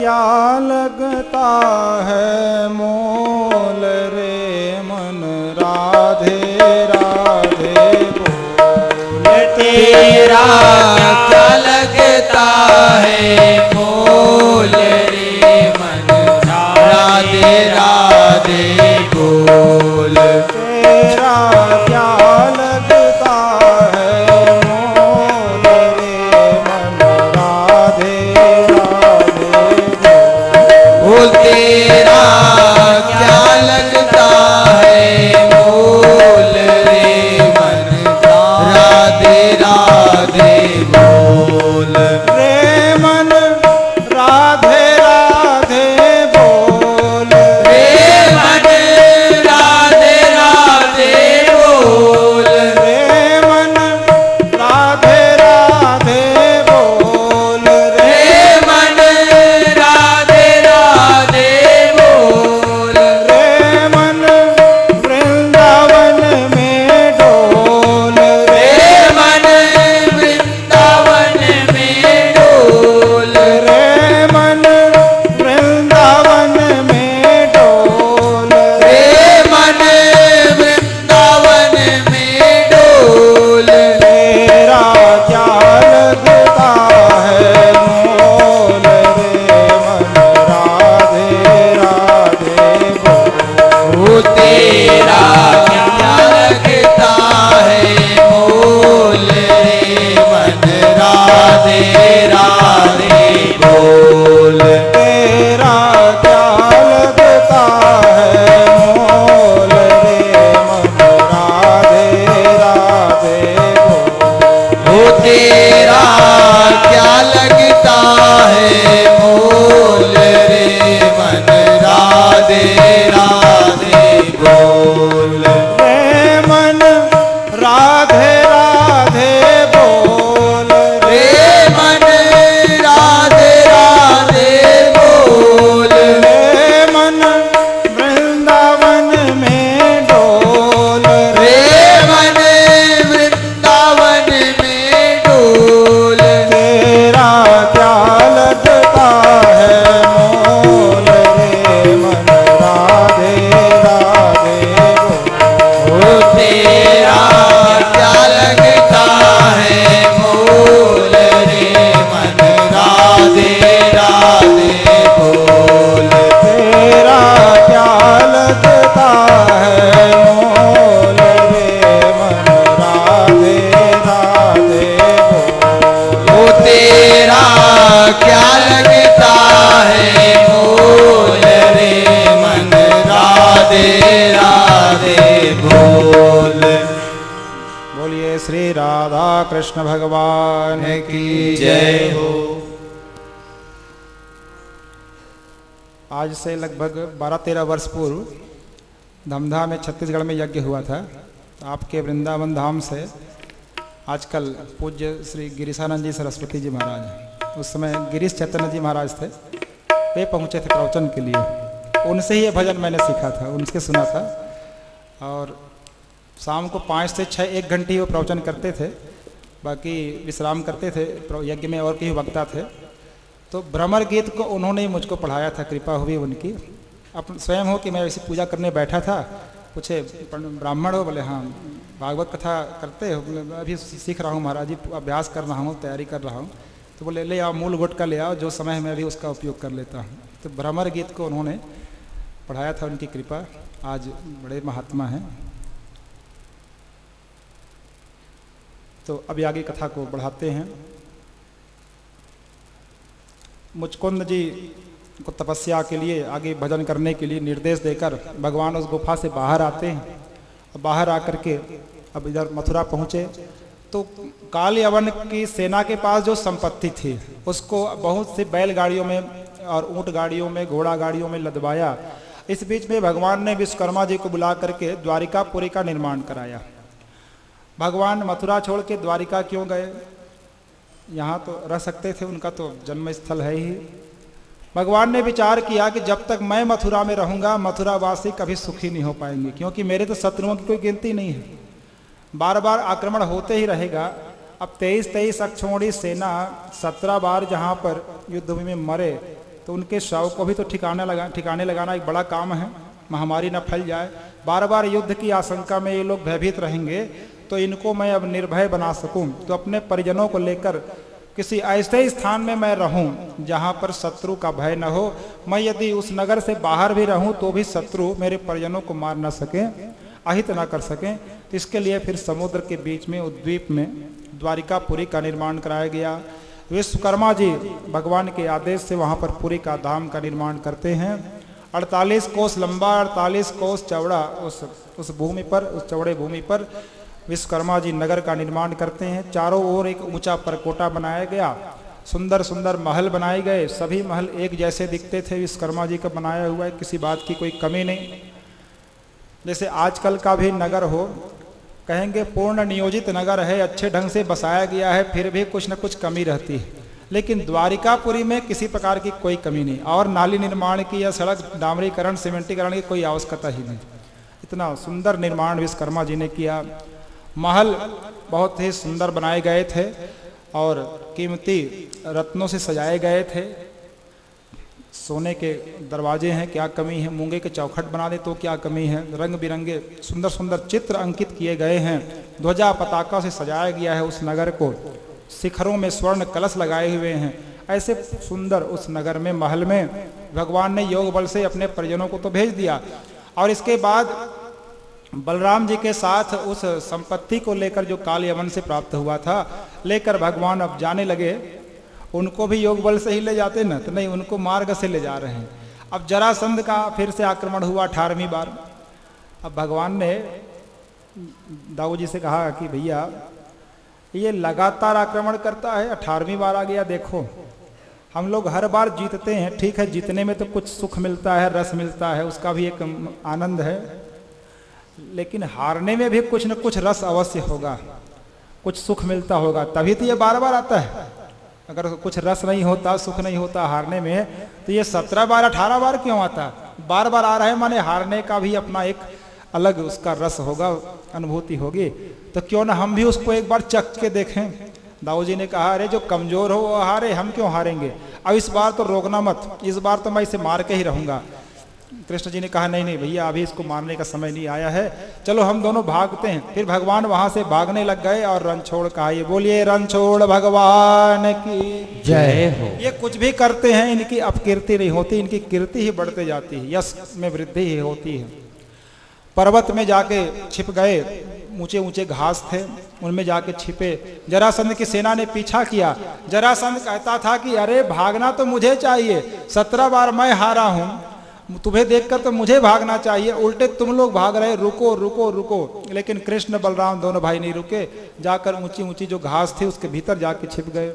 क्या लगता है मोल रे मन राधे राधे बोल तेरा क्या लगता है मोल रे मन राधे राधे बोल तेरा क्या लगता है मोल रे मन राधे राधे बोल तेरा क्या लगता है मोल रे मन राधे राधे बोल रे मन राधे राधे बोल रे मन राधे राधे बोल रे मन राधे राधे बोल रे मन राधे राधे बोल रे मन वृंदावन में डोल रे मन वृंदावन में डोल रे मन वृंदावन में डोल रे मन वृंदावन में डोल तेरा क्या लगता है मोल रे मन राधे राधे बोल वो तेरा क्या लगता है मोल रे मन राधे राधे बोल तेरा क्या लगता है मोल रे मन राधे राधे बोल वो तेरा क्या लगता है मोल रे मन राधे राधे बोल रे मन राधे राधे बोल रे मन राधे राधे बोल रे मन वृंदावन में डोल रे मन वृंदावन में डोल तेरा क्या लगता है मोल रे मन राधे राधे बोल वो तेरा क्या लगता है मोल रे मन राधे राधे बोल तेरा क्या लगता है मोल रे मन राधे राधे बोल वो तेरा क्या लगता है मोल रे मन राधे राधे बोल बोलिए श्री राधा कृष्ण भगवान की जय हो। आज से लगभग 12-13 वर्ष पूर्व धमधा में छत्तीसगढ़ में यज्ञ हुआ था। तो आपके वृंदावन धाम से आजकल पूज्य श्री गिरीशानंद जी सरस्वती जी महाराज, उस समय गिरीश चैतन्य जी महाराज थे, वे पहुँचे थे प्रवचन के लिए। उनसे ही ये भजन मैंने सीखा था, उनसे सुना था। और शाम को 5 से 6 1 घंटे ही वो प्रवचन करते थे, बाकी विश्राम करते थे। यज्ञ में और कई वक्ता थे। तो भ्रमर गीत को उन्होंने ही मुझको पढ़ाया था, कृपा हुई उनकी। अपन स्वयं हो कि मैं ऐसी पूजा करने बैठा था, पूछे ब्राह्मण हो? बोले हाँ। भागवत कथा करते हो? बोले अभी सीख रहा हूँ महाराज जी, अभ्यास कर रहा हूँ, तैयारी कर रहा हूँ। तो बोले ले आओ, मूल गुट का ले आओ, जो समय मैं भी उसका उपयोग कर लेता हूँ। तो भ्रमर गीत को उन्होंने पढ़ाया था, उनकी कृपा। आज बड़े महात्मा हैं। तो अभी आगे कथा को बढ़ाते हैं। मुचकुंद जी को तपस्या के लिए, आगे भजन करने के लिए निर्देश देकर भगवान उस गुफा से बाहर आते हैं। बाहर आकर के अब इधर मथुरा पहुँचे तो काल यवन की सेना के पास जो संपत्ति थी उसको बहुत सी बैलगाड़ियों में और ऊंट गाड़ियों में, घोड़ा गाड़ियों में लदवाया। इस बीच में भगवान ने विश्वकर्मा जी को बुला करके द्वारिकापुरी का निर्माण कराया। भगवान मथुरा छोड़ के द्वारिका क्यों गए? यहाँ तो रह सकते थे, उनका तो जन्म स्थल है ही। भगवान ने विचार किया कि जब तक मैं मथुरा में रहूंगा मथुरावासी कभी सुखी नहीं हो पाएंगे, क्योंकि मेरे तो शत्रुओं की कोई गिनती नहीं है, बार बार आक्रमण होते ही रहेगा। अब 23 अक्षौणी सेना 17 बार जहाँ पर युद्ध में मरे तो उनके शव को भी तो ठिकाने लगाना एक बड़ा काम है, महामारी न फैल जाए। बार बार युद्ध की आशंका में ये लोग भयभीत रहेंगे, तो इनको मैं अब निर्भय बना सकूं, तो अपने परिजनों को लेकर किसी ऐसे स्थान में मैं रहूं जहां पर शत्रु का भय न हो। मैं यदि उस नगर से बाहर भी रहूं तो भी शत्रु मेरे परिजनों को मार न सकें, अहित न कर सकें। तो इसके लिए फिर समुद्र के बीच में उद्वीप में द्वारिकापुरी का निर्माण कराया गया। विश्वकर्मा जी भगवान के आदेश से वहाँ पर पुरी का धाम का निर्माण करते हैं। 48 कोस लंबा 48 कोस चौड़ा उस भूमि पर, उस चौड़े भूमि पर विश्वकर्मा जी नगर का निर्माण करते हैं। चारों ओर एक ऊंचा परकोटा बनाया गया, सुंदर सुंदर महल बनाए गए, सभी महल एक जैसे दिखते थे। विश्वकर्मा जी का बनाया हुआ है, किसी बात की कोई कमी नहीं। जैसे आजकल का भी नगर हो, कहेंगे पूर्ण नियोजित नगर है, अच्छे ढंग से बसाया गया है, फिर भी कुछ न कुछ कमी रहती है। लेकिन द्वारिकापुरी में किसी प्रकार की कोई कमी नहीं, और नाली निर्माण की या सड़क डामरीकरण सीमेंटीकरण की कोई आवश्यकता ही नहीं। इतना सुंदर निर्माण विश्वकर्मा जी ने किया। महल बहुत ही सुंदर बनाए गए थे और कीमती रत्नों से सजाए गए थे। सोने के दरवाजे हैं, क्या कमी है। मूंगे के चौखट बना दे तो क्या कमी है। रंग बिरंगे सुंदर सुंदर चित्र अंकित किए गए हैं। ध्वजा पताका से सजाया गया है उस नगर को। शिखरों में स्वर्ण कलश लगाए हुए हैं। ऐसे सुंदर उस नगर में, महल में भगवान ने योग बल से अपने परिजनों को तो भेज दिया। और इसके बाद बलराम जी के साथ उस संपत्ति को लेकर जो काल यमन से प्राप्त हुआ था, लेकर भगवान अब जाने लगे। उनको भी योग बल से ही ले जाते ना, तो नहीं, उनको मार्ग से ले जा रहे हैं। अब जरासंध का फिर से आक्रमण हुआ 18वीं बार। अब भगवान ने दाऊ जी से कहा कि भैया ये लगातार आक्रमण करता है, 18वीं बार आ गया। देखो हम लोग हर बार जीतते हैं, ठीक है, जीतने में तो कुछ सुख मिलता है, रस मिलता है, उसका भी एक आनंद है, लेकिन हारने में भी कुछ न कुछ रस अवश्य होगा, कुछ सुख मिलता होगा, तभी तो ये बार बार आता है। अगर कुछ रस नहीं होता, सुख नहीं होता हारने में, तो ये 17 बार 18 बार क्यों आता? बार बार आ रहा है माने हारने का भी अपना एक अलग उसका रस होगा, अनुभूति होगी। तो क्यों ना हम भी उसको एक बार चख के देखें। दाऊ जी ने कहा अरे जो कमजोर हो वो हारे, हम क्यों हारेंगे। अब इस बार तो रोकना मत, इस बार तो मैं इसे मार के ही रहूंगा। कृष्ण जी ने कहा नहीं नहीं भैया, अभी इसको मारने का समय नहीं आया है, चलो हम दोनों भागते हैं। फिर भगवान वहां से भागने लग गए और रणछोड़ कहा। ये बोलिए रणछोड़ भगवान की जय हो। ये कुछ भी करते हैं, इनकी अपकीर्ति नहीं होती, इनकी कीर्ति ही बढ़ती जाती है, यश में वृद्धि ही होती है। पर्वत में जाके छिप गए, ऊंचे ऊंचे घास थे, उनमें जाके छिपे। जरासंध की सेना ने पीछा किया। जरासंध कहता था कि अरे भागना तो मुझे चाहिए, 17 बार मैं हारा हूं, तुम्हें देखकर तो मुझे भागना चाहिए, उल्टे तुम लोग भाग रहे, रुको रुको रुको। लेकिन कृष्ण बलराम दोनों भाई नहीं रुके, जाकर ऊंची ऊंची जो घास थी उसके भीतर जाके छिप गए।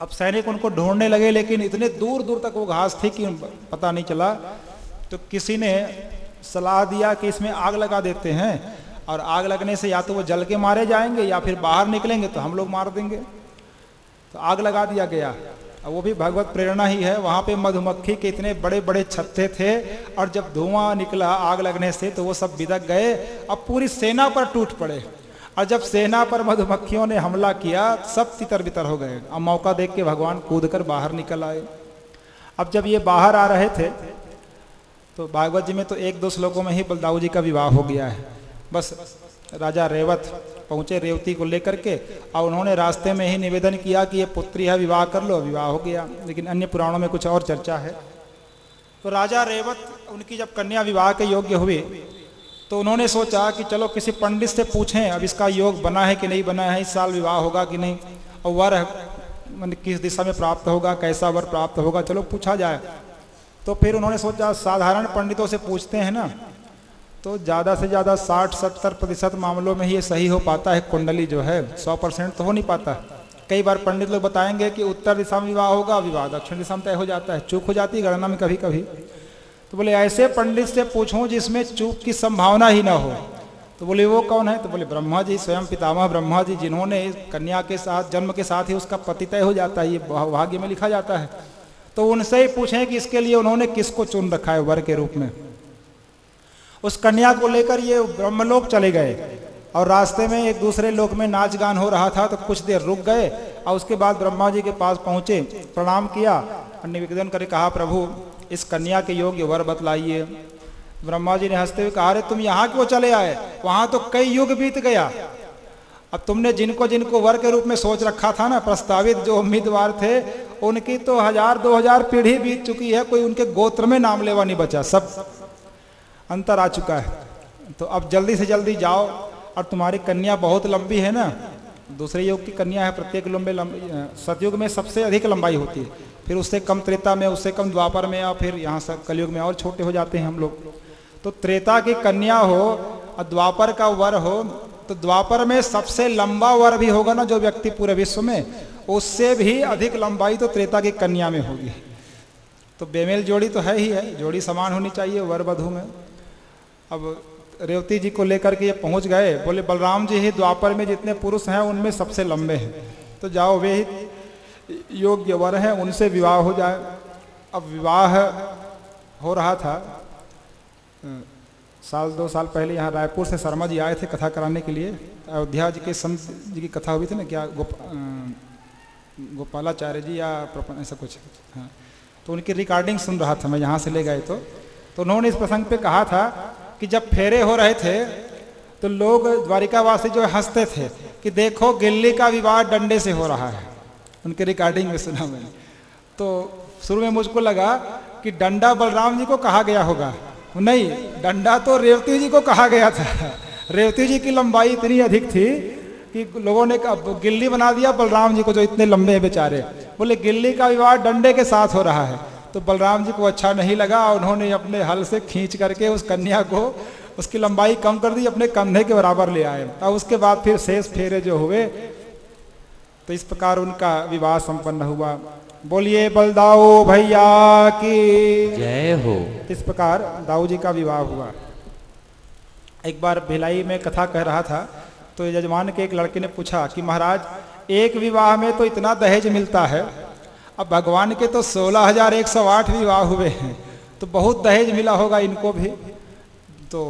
अब सैनिक उनको ढूंढने लगे, लेकिन इतने दूर दूर तक वो घास थी कि पता नहीं चला। तो किसी ने सलाह दिया कि इसमें आग लगा देते हैं, और आग लगने से या तो वो जल के मारे जाएंगे या फिर बाहर निकलेंगे तो हम लोग मार देंगे। तो आग लगा दिया गया। वो भी भगवत प्रेरणा ही है। वहाँ पे मधुमक्खी के इतने बड़े बड़े छत्ते थे, और जब धुआं निकला आग लगने से तो वो सब बिदक गए। अब पूरी सेना पर टूट पड़े, और जब सेना पर मधुमक्खियों ने हमला किया सब तितर बितर हो गए। अब मौका देख के भगवान कूद कर बाहर निकल आए। अब जब ये बाहर आ रहे थे तो भागवत जी में तो 1-2 श्लोकों में ही बलदाऊ जी का विवाह हो गया है। बस राजा रेवत पहुंचे रेवती को लेकर के, और उन्होंने रास्ते में ही निवेदन किया कि ये पुत्री है, विवाह कर लो, विवाह हो गया। लेकिन अन्य पुराणों में कुछ और चर्चा है। तो राजा रेवत उनकी जब कन्या विवाह के योग्य हुई तो उन्होंने सोचा कि चलो किसी पंडित से पूछें अब इसका योग बना है कि नहीं बना है, इस साल विवाह होगा कि नहीं, और वर किस दिशा में प्राप्त होगा, कैसा वर प्राप्त होगा, चलो पूछा जाए। तो फिर उन्होंने सोचा साधारण पंडितों से पूछते हैं ना, तो ज़्यादा से ज़्यादा 60-70% मामलों में ही ये सही हो पाता है। कुंडली जो है 100% तो हो नहीं पाता। कई बार पंडित लोग बताएंगे कि उत्तर दिशा में विवाह होगा, विवाह दक्षिण दिशा में तय हो जाता है, चूक हो जाती है गणना में कभी कभी। तो बोले ऐसे पंडित से पूछूं जिसमें चूक की संभावना ही ना हो। तो बोले वो कौन है? तो बोले ब्रह्मा जी, स्वयं पितामह ब्रह्मा जी, जिन्होंने कन्या के साथ जन्म के साथ ही उसका पति तय हो जाता है, ये भाग्य में लिखा जाता है। तो उनसे ही पूछें कि इसके लिए उन्होंने किसको चुन रखा है वर के रूप में। उस कन्या को लेकर ये ब्रह्मलोक चले गए। और रास्ते में एक दूसरे लोक में नाच गान हो रहा था, तो कुछ देर रुक गए और उसके बाद ब्रह्मा जी के पास पहुँचे, प्रणाम किया और निवेदन करके कहा, प्रभु इस कन्या के योग्य वर बतलाइए। ब्रह्मा जी ने हंसते हुए कहा, अरे तुम यहाँ क्यों चले आए, वहाँ तो कई युग बीत गया। अब तुमने जिनको जिनको वर के रूप में सोच रखा था ना, प्रस्तावित जो उम्मीदवार थे, उनकी तो 1000-2000 पीढ़ी बीत चुकी है, कोई उनके गोत्र में नाम लेवा नहीं बचा, सब अंतर आ चुका है। तो अब जल्दी से जल्दी जाओ, और तुम्हारी कन्या बहुत लंबी है ना, दूसरे युग की कन्या है, प्रत्येक सतयुग में सबसे अधिक लंबाई होती है, फिर उससे कम त्रेता में, उससे कम द्वापर में, और फिर यहाँ से कलयुग में और छोटे हो जाते हैं हम लोग। तो त्रेता की कन्या हो और द्वापर का वर हो, तो द्वापर में सबसे लंबा वर भी होगा ना जो व्यक्ति पूरे विश्व में, उससे भी अधिक लंबाई तो त्रेता की कन्या में होगी। तो बेमेल जोड़ी तो है ही है, जोड़ी समान होनी चाहिए वर वधू में। अब रेवती जी को लेकर के ये पहुंच गए, बोले बलराम जी ही द्वापर में जितने पुरुष हैं उनमें सबसे लंबे हैं, तो जाओ वे ही योग्य वर हैं, उनसे विवाह हो जाए। अब विवाह हो रहा था, 1-2 साल पहले यहाँ रायपुर से शर्मा जी आए थे कथा कराने के लिए। अयोध्या जी के संत जी की कथा हुई थी ना, क्या गोपालाचार्य जी या ऐसा कुछ, हाँ, तो उनकी रिकॉर्डिंग सुन रहा था मैं, यहाँ से ले गए तो उन्होंने इस प्रसंग पे कहा था कि जब फेरे हो रहे थे तो लोग द्वारिकावासी जो हंसते थे कि देखो गिल्ली का विवाह डंडे से हो रहा है, उनके रिकॉर्डिंग में सुना मैंने। तो शुरू में मुझको लगा कि डंडा बलराम जी को कहा गया होगा, नहीं, डंडा तो रेवती जी को कहा गया था। रेवती जी की लंबाई इतनी अधिक थी कि लोगों ने गिल्ली बना दिया बलराम जी को, जो इतने लंबे हैं बेचारे। बोले गिल्ली का विवाह डंडे के साथ हो रहा है, तो बलराम जी को अच्छा नहीं लगा, उन्होंने अपने हल से खींच करके उस कन्या को, उसकी लंबाई कम कर दी, अपने कंधे के बराबर ले आए। और उसके बाद फिर शेष फेरे जो हुए, तो इस प्रकार उनका विवाह संपन्न हुआ। बोलिए बलदाऊ भैया की जय हो। इस प्रकार दाऊ जी का विवाह हुआ। एक बार भिलाई में कथा कह रहा था, तो यजमान के एक लड़के ने पूछा कि महाराज एक विवाह में तो इतना दहेज मिलता है, अब भगवान के तो 16,108 विवाह हुए हैं, तो बहुत दहेज मिला होगा इनको भी। तो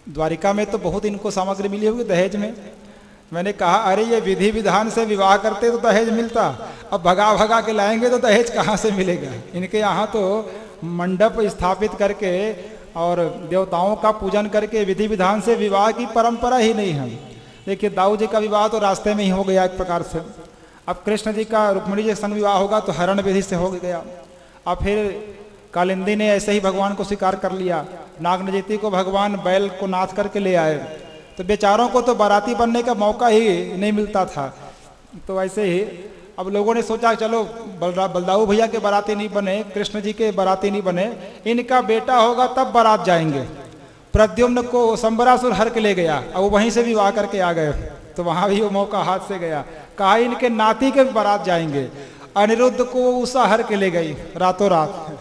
द्वारिका में तो बहुत इनको सामग्री मिली होगी दहेज में। मैंने कहा अरे ये विधि विधान से विवाह करते तो दहेज मिलता, अब भगा भगा के लाएंगे तो दहेज कहाँ से मिलेगा। इनके यहाँ तो मंडप स्थापित करके और देवताओं का पूजन करके विधि विधान से विवाह की परंपरा ही नहीं है। देखिए दाऊ जी का विवाह तो रास्ते में ही हो गया एक प्रकार से। अब कृष्ण जी का रुक्मिणी जी के संग विवाह होगा तो हरण विधि से हो गया। अब फिर कालिंदी ने ऐसे ही भगवान को स्वीकार कर लिया। नागनजीती को भगवान बैल को नाथ करके ले आए, तो बेचारों को तो बाराती बनने का मौका ही नहीं मिलता था। तो ऐसे ही अब लोगों ने सोचा चलो बलदाऊ भैया के बाराती नहीं बने, कृष्ण जी के बाराती नहीं बने, इनका बेटा होगा तब बारात जाएंगे। प्रद्युम्न को संबरासुर हर के ले गया और वो वहीं से विवाह करके आ गए, तो वहां भी वो मौका हाथ से गया। कहा इनके नाती के बारात जाएंगे। अनिरुद्ध को उषा हर के ले गई रातों रात,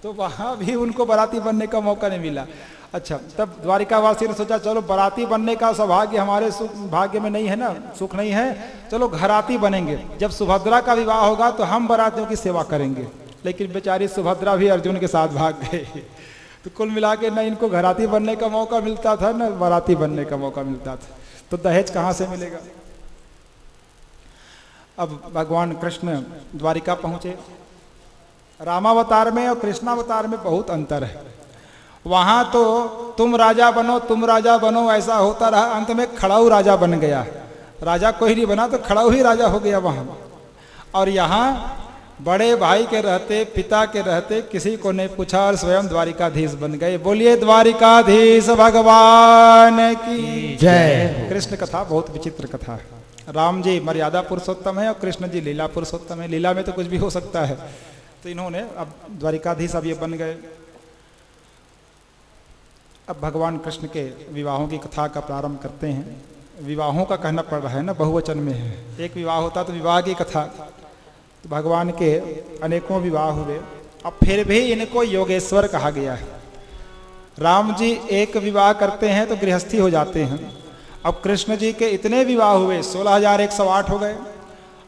तो वहां भी उनको बाराती बनने का मौका नहीं मिला। अच्छा, तब द्वारिकावासी ने सोचा चलो बाराती बनने का सौभाग्य हमारे भाग्य में नहीं है ना, सुख नहीं है, चलो घराती बनेंगे। जब सुभद्रा का विवाह होगा तो हम बारातियों की सेवा करेंगे। लेकिन बेचारी सुभद्रा भी अर्जुन के साथ भाग गए। तो कुल मिला के न इनको घराती बनने का मौका मिलता था न बाराती बनने का मौका मिलता था, तो दहेज कहाँ से मिलेगा। अब भगवान कृष्ण द्वारिका पहुंचे। रामावतार में और कृष्णावतार में बहुत अंतर है। वहां तो तुम राजा बनो ऐसा होता रहा, अंत में खड़ाऊ राजा बन गया। राजा कोई नहीं बना तो खड़ाऊ ही राजा हो गया वहां। और यहाँ बड़े भाई के रहते, पिता के रहते किसी को नहीं पूछा और स्वयं द्वारिकाधीश बन गए। बोलिए द्वारिकाधीश भगवान की जय। कृष्ण कथा बहुत विचित्र कथा है। राम जी मर्यादा पुरुषोत्तम है और कृष्ण जी लीला पुरुषोत्तम है। लीला में तो कुछ भी हो सकता है, तो इन्होंने अब द्वारिकाधीश अब ये बन गए। अब भगवान कृष्ण के विवाहों की कथा का प्रारंभ करते हैं। विवाहों का कहना पड़ रहा है ना, बहुवचन में है। एक विवाह होता तो विवाह की कथा, तो भगवान के अनेकों विवाह हुए। अब फिर भी इनको योगेश्वर कहा गया है। राम जी एक विवाह करते हैं तो गृहस्थी हो जाते हैं। अब कृष्ण जी के इतने विवाह हुए, 16,108 हो गए,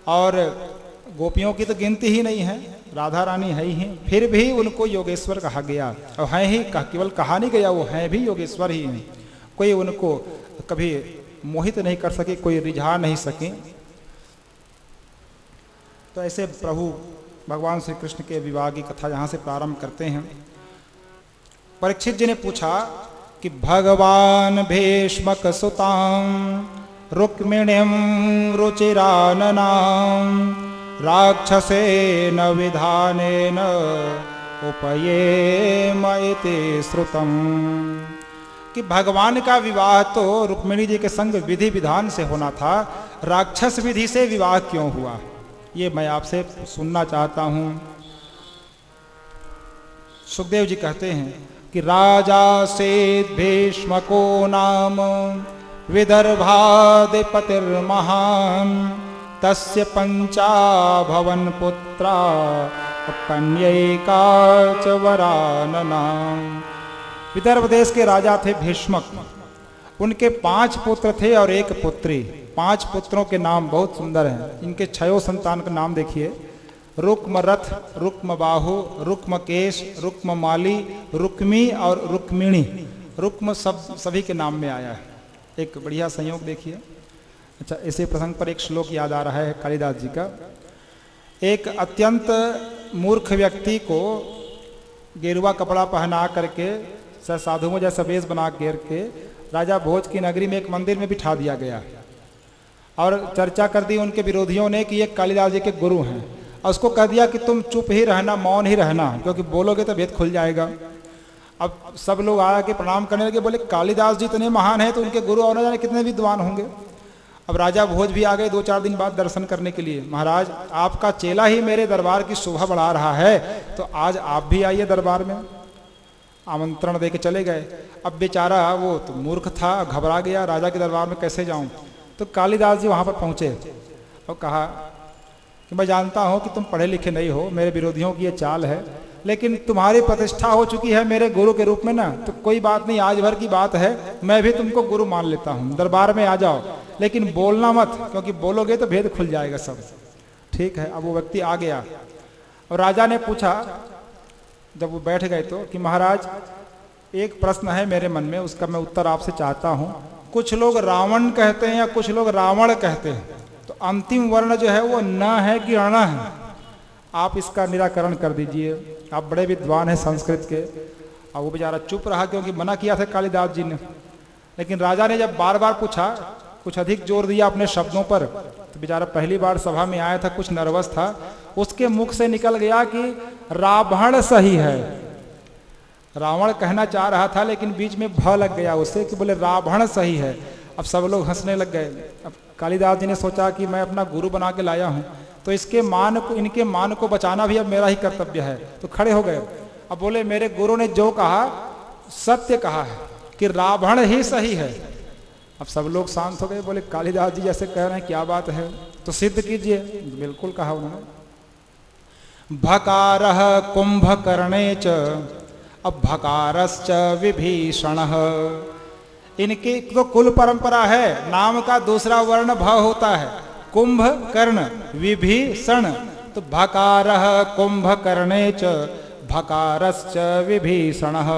और गोपियों की तो गिनती ही नहीं है, राधा रानी है ही हैं, फिर भी उनको योगेश्वर कहा गया। और हैं ही, केवल कहा नहीं गया, वो हैं भी योगेश्वर ही हैं। कोई उनको कभी मोहित नहीं कर सके, कोई रिझा नहीं सके। तो ऐसे प्रभु भगवान श्री कृष्ण के विवाह की कथा यहाँ से प्रारंभ करते हैं। परीक्षित जी ने पूछा कि भगवान भीष्मक सुतां रुक्मिणीं रुचिराननां राक्षसेन विधानेन उपयेम इति श्रुतम्। कि भगवान का विवाह तो रुक्मिणी जी के संग विधि विधान से होना था, राक्षस विधि से विवाह क्यों हुआ, ये मैं आपसे सुनना चाहता हूं। सुखदेव जी कहते हैं कि राजा सेद भीष्मको नाम विदर्भादिपतिर्महान तस्य पंचाभवन पुत्रा कन्यैका च वरानना। विदर्भ देश के राजा थे भीष्मक, उनके 5 पुत्र थे और 1 पुत्री। 5 पुत्रों के नाम बहुत सुंदर हैं। इनके 6 संतान का नाम देखिए, रुक्मरथ, रुक्मबाहु, रुक्मकेश, रुक्ममाली, रुक्मी और रुक्मिणी। रुक्म सभी के नाम में आया है। एक बढ़िया संयोग देखिए। अच्छा, इसी प्रसंग पर एक श्लोक याद आ रहा है कालिदास जी का। एक अत्यंत मूर्ख व्यक्ति को गेरुआ कपड़ा पहना करके साधुओं जैसा वेश बना के राजा भोज की नगरी में एक मंदिर में बिठा दिया गया और चर्चा कर दी उनके विरोधियों ने कि ये कालिदास जी के गुरु हैं, और उसको कह दिया कि तुम चुप ही रहना, मौन ही रहना, क्योंकि बोलोगे तो भेद खुल जाएगा। अब सब लोग आया के प्रणाम करने लगे, बोले कालिदास जी इतने महान हैं तो उनके गुरु और न जाने कितने विद्वान होंगे। अब राजा भोज भी आ गए 2-4 दिन बाद दर्शन करने के लिए। महाराज, आपका चेला ही मेरे दरबार की शोभा बढ़ा रहा है, तो आज आप भी आइए दरबार में। आमंत्रण दे के चले गए। अब बेचारा वो तो मूर्ख था, घबरा गया, राजा के दरबार में कैसे जाऊं। तो कालिदास जी वहां पर पहुंचे और कहा कि मैं जानता हूं कि तुम पढ़े लिखे नहीं हो, मेरे विरोधियों की ये चाल है, लेकिन तुम्हारी प्रतिष्ठा हो चुकी है मेरे गुरु के रूप में ना, तो कोई बात नहीं, आज भर की बात है, मैं भी तुमको गुरु मान लेता हूं, दरबार में आ जाओ, लेकिन बोलना मत, क्योंकि बोलोगे तो भेद खुल जाएगा सब। ठीक है। अब वो व्यक्ति आ गया और राजा ने पूछा, जब वो बैठ गए तो, कि महाराज एक प्रश्न है मेरे मन में, उसका मैं उत्तर आपसे चाहता हूं। कुछ लोग रावण कहते हैं या कुछ लोग रावण कहते हैं, तो अंतिम वर्ण जो है वो न है कि अण है, आप इसका निराकरण कर दीजिए। आप बड़े विद्वान हैं संस्कृत के। और वो बेचारा चुप रहा, क्योंकि मना किया था कालिदास जी ने। लेकिन राजा ने जब बार बार पूछा, कुछ अधिक जोर दिया अपने शब्दों पर, तो बेचारा पहली बार सभा में आया था, कुछ नर्वस था, उसके मुख से निकल गया कि रावण सही है। रावण कहना चाह रहा था, लेकिन बीच में भ लग गया उससे कि बोले रावण सही है। अब सब लोग हंसने लग गए। अब कालिदास जी ने सोचा कि मैं अपना गुरु बना के लाया हूं, तो इसके मान को, इनके मान को बचाना भी अब मेरा ही कर्तव्य है। तो खड़े हो गए। अब बोले मेरे गुरु ने जो कहा सत्य कहा है कि रावण ही सही है। अब सब लोग शांत हो गए। बोले कालिदास जी जैसे कह रहे हैं, क्या बात है, तो सिद्ध कीजिए। बिल्कुल कहा उन्होंने। भकारः कुंभकर्णे च, अब भकारश्च विभीषणः। इनकी तो कुल परंपरा है, नाम का दूसरा वर्ण भ होता है, कुंभ कर्ण विभीषण, तो भकारः कुंभकर्णे च भकारश्च विभीषणः।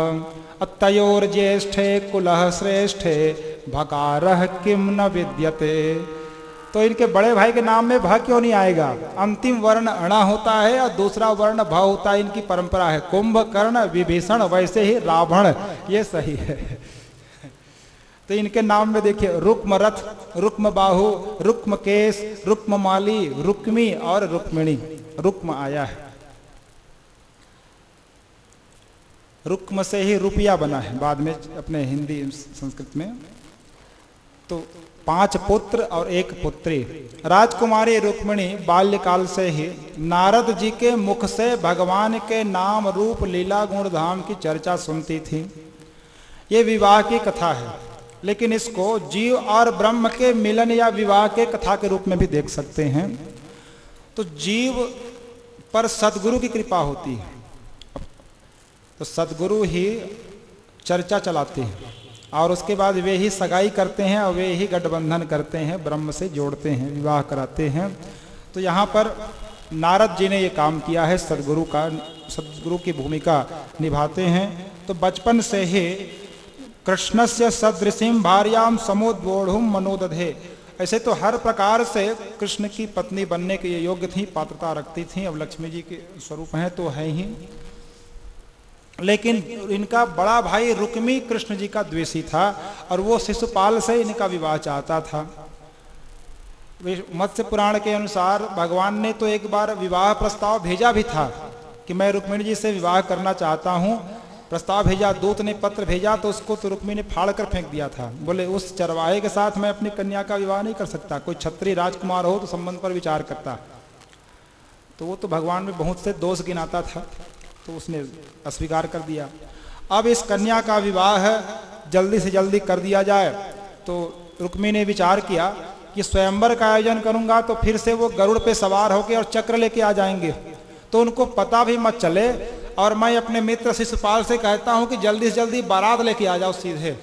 अतयोर्ज्येष्ठे कुलः श्रेष्ठे भकारः किम न विद्यते। तो इनके बड़े भाई के नाम में भ क्यों नहीं आएगा? अंतिम वर्ण अणा होता है और दूसरा वर्ण भ होता है। इनकी परंपरा है। कुंभकर्ण विभीषण, वैसे ही रावण, ये सही है। तो इनके नाम में देखिए, रुक्मरथ, रुक्मबाहु, रुक्मकेश, रुक्ममाली, रुक्मी और रुक्मिणी। रुक्म आया है, रुक्म से ही रुपया बना है बाद में अपने हिंदी संस्कृत में। तो 5 पुत्र और 1 पुत्री। राजकुमारी रुक्मिणी बाल्यकाल से ही नारद जी के मुख से भगवान के नाम रूप लीला गुण धाम की चर्चा सुनती थी। ये विवाह की कथा है, लेकिन इसको जीव और ब्रह्म के मिलन या विवाह के कथा के रूप में भी देख सकते हैं। तो जीव पर सदगुरु की कृपा होती है, तो सदगुरु ही चर्चा चलाते हैं और उसके बाद वे ही सगाई करते हैं और वे ही गठबंधन करते हैं, ब्रह्म से जोड़ते हैं, विवाह कराते हैं। तो यहाँ पर नारद जी ने ये काम किया है, सदगुरु की भूमिका निभाते हैं। तो बचपन से ही कृष्णस्य सदृशीं भार्यां समोद्वोढुम मनोदधे। ऐसे तो हर प्रकार से कृष्ण की पत्नी बनने के योग्य थी, पात्रता रखती थी। अब लक्ष्मी जी के स्वरूप हैं तो है ही, लेकिन इनका बड़ा भाई रुक्मी कृष्ण जी का द्वेषी था और वो शिशुपाल से इनका विवाह चाहता था। मत्स्य पुराण के अनुसार भगवान ने तो एक बार विवाह प्रस्ताव भेजा भी था कि मैं रुक्मिणी जी से विवाह करना चाहता हूं। प्रस्ताव भेजा, दूत ने पत्र भेजा तो उसको तो रुक्मिणी ने फाड़ कर फेंक दिया था। बोले उस चरवाहे के साथ मैं अपनी कन्या का विवाह नहीं कर सकता, कोई क्षत्रिय राजकुमार हो तो संबंध पर विचार करता। तो वो तो भगवान में बहुत से दोष गिनाता था, तो उसने अस्वीकार कर दिया। अब इस कन्या का विवाह जल्दी से जल्दी कर दिया जाए। तो रुक्मिणी ने विचार किया कि स्वयंवर का आयोजन करूंगा तो फिर से वो गरुड़ पे सवार होकर और चक्र लेके आ जाएंगे, तो उनको पता भी मत चले। और मैं अपने मित्र शिशुपाल से कहता हूं कि जल्दी से जल्दी बारात लेके आ जाओ सीधे,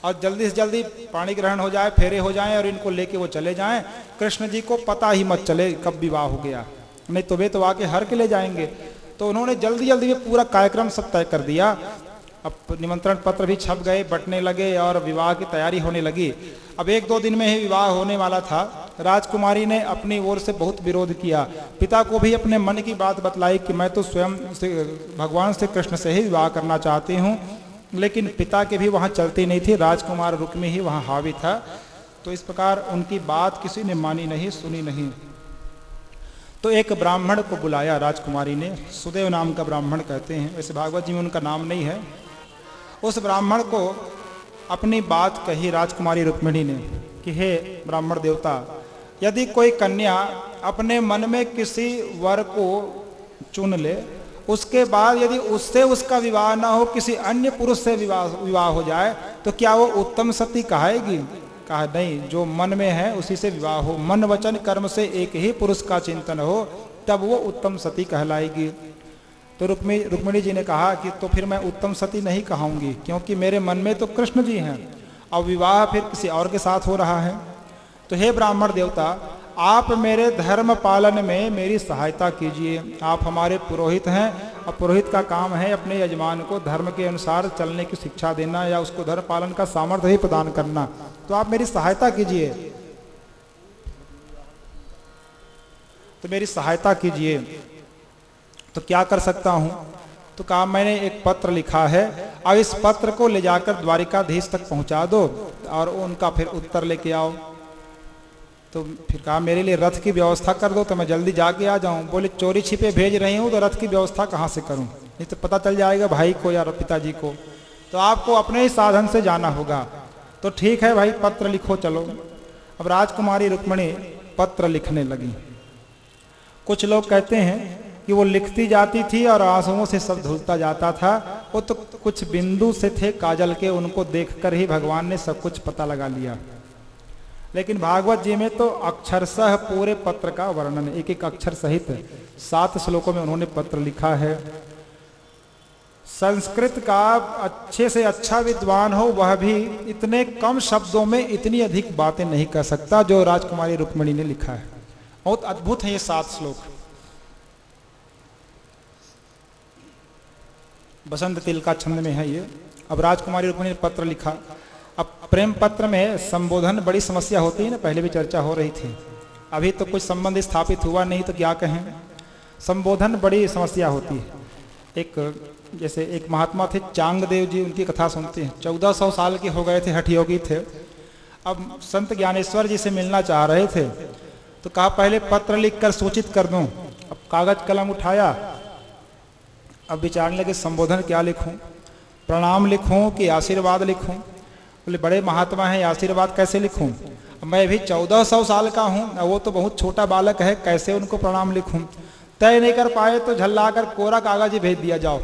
और जल्दी से जल्दी पाणी ग्रहण हो जाए, फेरे हो जाएं और इनको लेके वो चले जाएं। कृष्ण जी को पता ही मत चले कब विवाह हो गया, नहीं तो वे तो आके हर के ले जाएंगे। तो उन्होंने जल्दी जल्दी में पूरा कार्यक्रम सब तय कर दिया। अब निमंत्रण पत्र भी छप गए, बंटने लगे और विवाह की तैयारी होने लगी। अब 1-2 दिन में ही विवाह होने वाला था। राजकुमारी ने अपनी ओर से बहुत विरोध किया, पिता को भी अपने मन की बात बतलाई कि मैं तो स्वयं से भगवान से कृष्ण से ही विवाह करना चाहती हूँ, लेकिन पिता के भी वहाँ चलती नहीं थी, राजकुमार रुक्मी ही वहाँ हावी था। तो इस प्रकार उनकी बात किसी ने मानी नहीं, सुनी नहीं। तो एक ब्राह्मण को बुलाया राजकुमारी ने, सुदेव नाम का ब्राह्मण कहते हैं, वैसे भागवत जी में उनका नाम नहीं है। उस ब्राह्मण को अपनी बात कही राजकुमारी रुक्मिणी ने कि हे ब्राह्मण देवता, यदि कोई कन्या अपने मन में किसी वर को चुन ले, उसके बाद यदि उससे उसका विवाह ना हो, किसी अन्य पुरुष से विवाह हो जाए, तो क्या वो उत्तम सती कहाएगी? कहा नहीं, जो मन में है उसी से विवाह हो, मन वचन कर्म से एक ही पुरुष का चिंतन हो, तब वो उत्तम सती कहलाएगी। तो रुक्मिणी जी ने कहा कि तो फिर मैं उत्तम सती नहीं कहूंगी, क्योंकि मेरे मन में तो कृष्ण जी हैं और विवाह फिर किसी और के साथ हो रहा है। तो हे ब्राह्मण देवता, आप मेरे धर्म पालन में मेरी सहायता कीजिए। आप हमारे पुरोहित हैं और पुरोहित का काम है अपने यजमान को धर्म के अनुसार चलने की शिक्षा देना या उसको धर्म पालन का सामर्थ्य ही प्रदान करना। तो आप मेरी सहायता कीजिए, तो मेरी सहायता कीजिए। तो क्या कर सकता हूं? तो कहा मैंने एक पत्र लिखा है, अब इस पत्र को ले जाकर द्वारिकाधीश तक पहुंचा दो और उनका फिर उत्तर लेके आओ। तो फिर कहा मेरे लिए रथ की व्यवस्था कर दो तो मैं जल्दी जाके आ जाऊं। बोले चोरी छिपे भेज रही हूं तो रथ की व्यवस्था कहां से करूं, नहीं तो पता चल जाएगा भाई को या पिताजी को, तो आपको अपने ही साधन से जाना होगा। तो ठीक है भाई, पत्र लिखो चलो। अब राजकुमारी रुक्मिणी पत्र लिखने लगी। कुछ लोग कहते हैं कि वो लिखती जाती थी और आंसुओं से सब धुलता जाता था। वो तो कुछ बिंदु से थे काजल के, उनको देखकर ही भगवान ने सब कुछ पता लगा लिया। लेकिन भागवत जी में तो अक्षरशः पूरे पत्र का वर्णन, एक एक अक्षर सहित 7 श्लोकों में उन्होंने पत्र लिखा है। संस्कृत का अच्छे से अच्छा विद्वान हो वह भी इतने कम शब्दों में इतनी अधिक बातें नहीं कर सकता जो राजकुमारी रुक्मिणी ने लिखा है। बहुत अद्भुत है ये 7 श्लोक। बसंत तिल का छंद में है ये। अब राजकुमारी रुक्मिणी ने पत्र लिखा। अब प्रेम पत्र में संबोधन बड़ी समस्या होती है ना, पहले भी चर्चा हो रही थी। अभी तो कुछ संबंध स्थापित हुआ नहीं तो क्या कहें, संबोधन बड़ी समस्या होती है। जैसे एक महात्मा थे चांगदेव जी, उनकी कथा सुनते हैं। 1400 साल के हो गए थे, हठ योगी थे। अब संत ज्ञानेश्वर जी से मिलना चाह रहे थे तो कहा पहले पत्र लिखकर सूचित कर दूं। अब कागज कलम उठाया, अब विचारने लगे संबोधन क्या लिखूं, प्रणाम लिखूं कि आशीर्वाद लिखूं। बोले बड़े महात्मा हैं, आशीर्वाद कैसे लिखूं, मैं भी 1400 साल का हूं, वो तो बहुत छोटा बालक है, कैसे उनको प्रणाम लिखूं। तय नहीं कर पाए तो झल्ला कर कोरा कागज ही भेज दिया, जाओ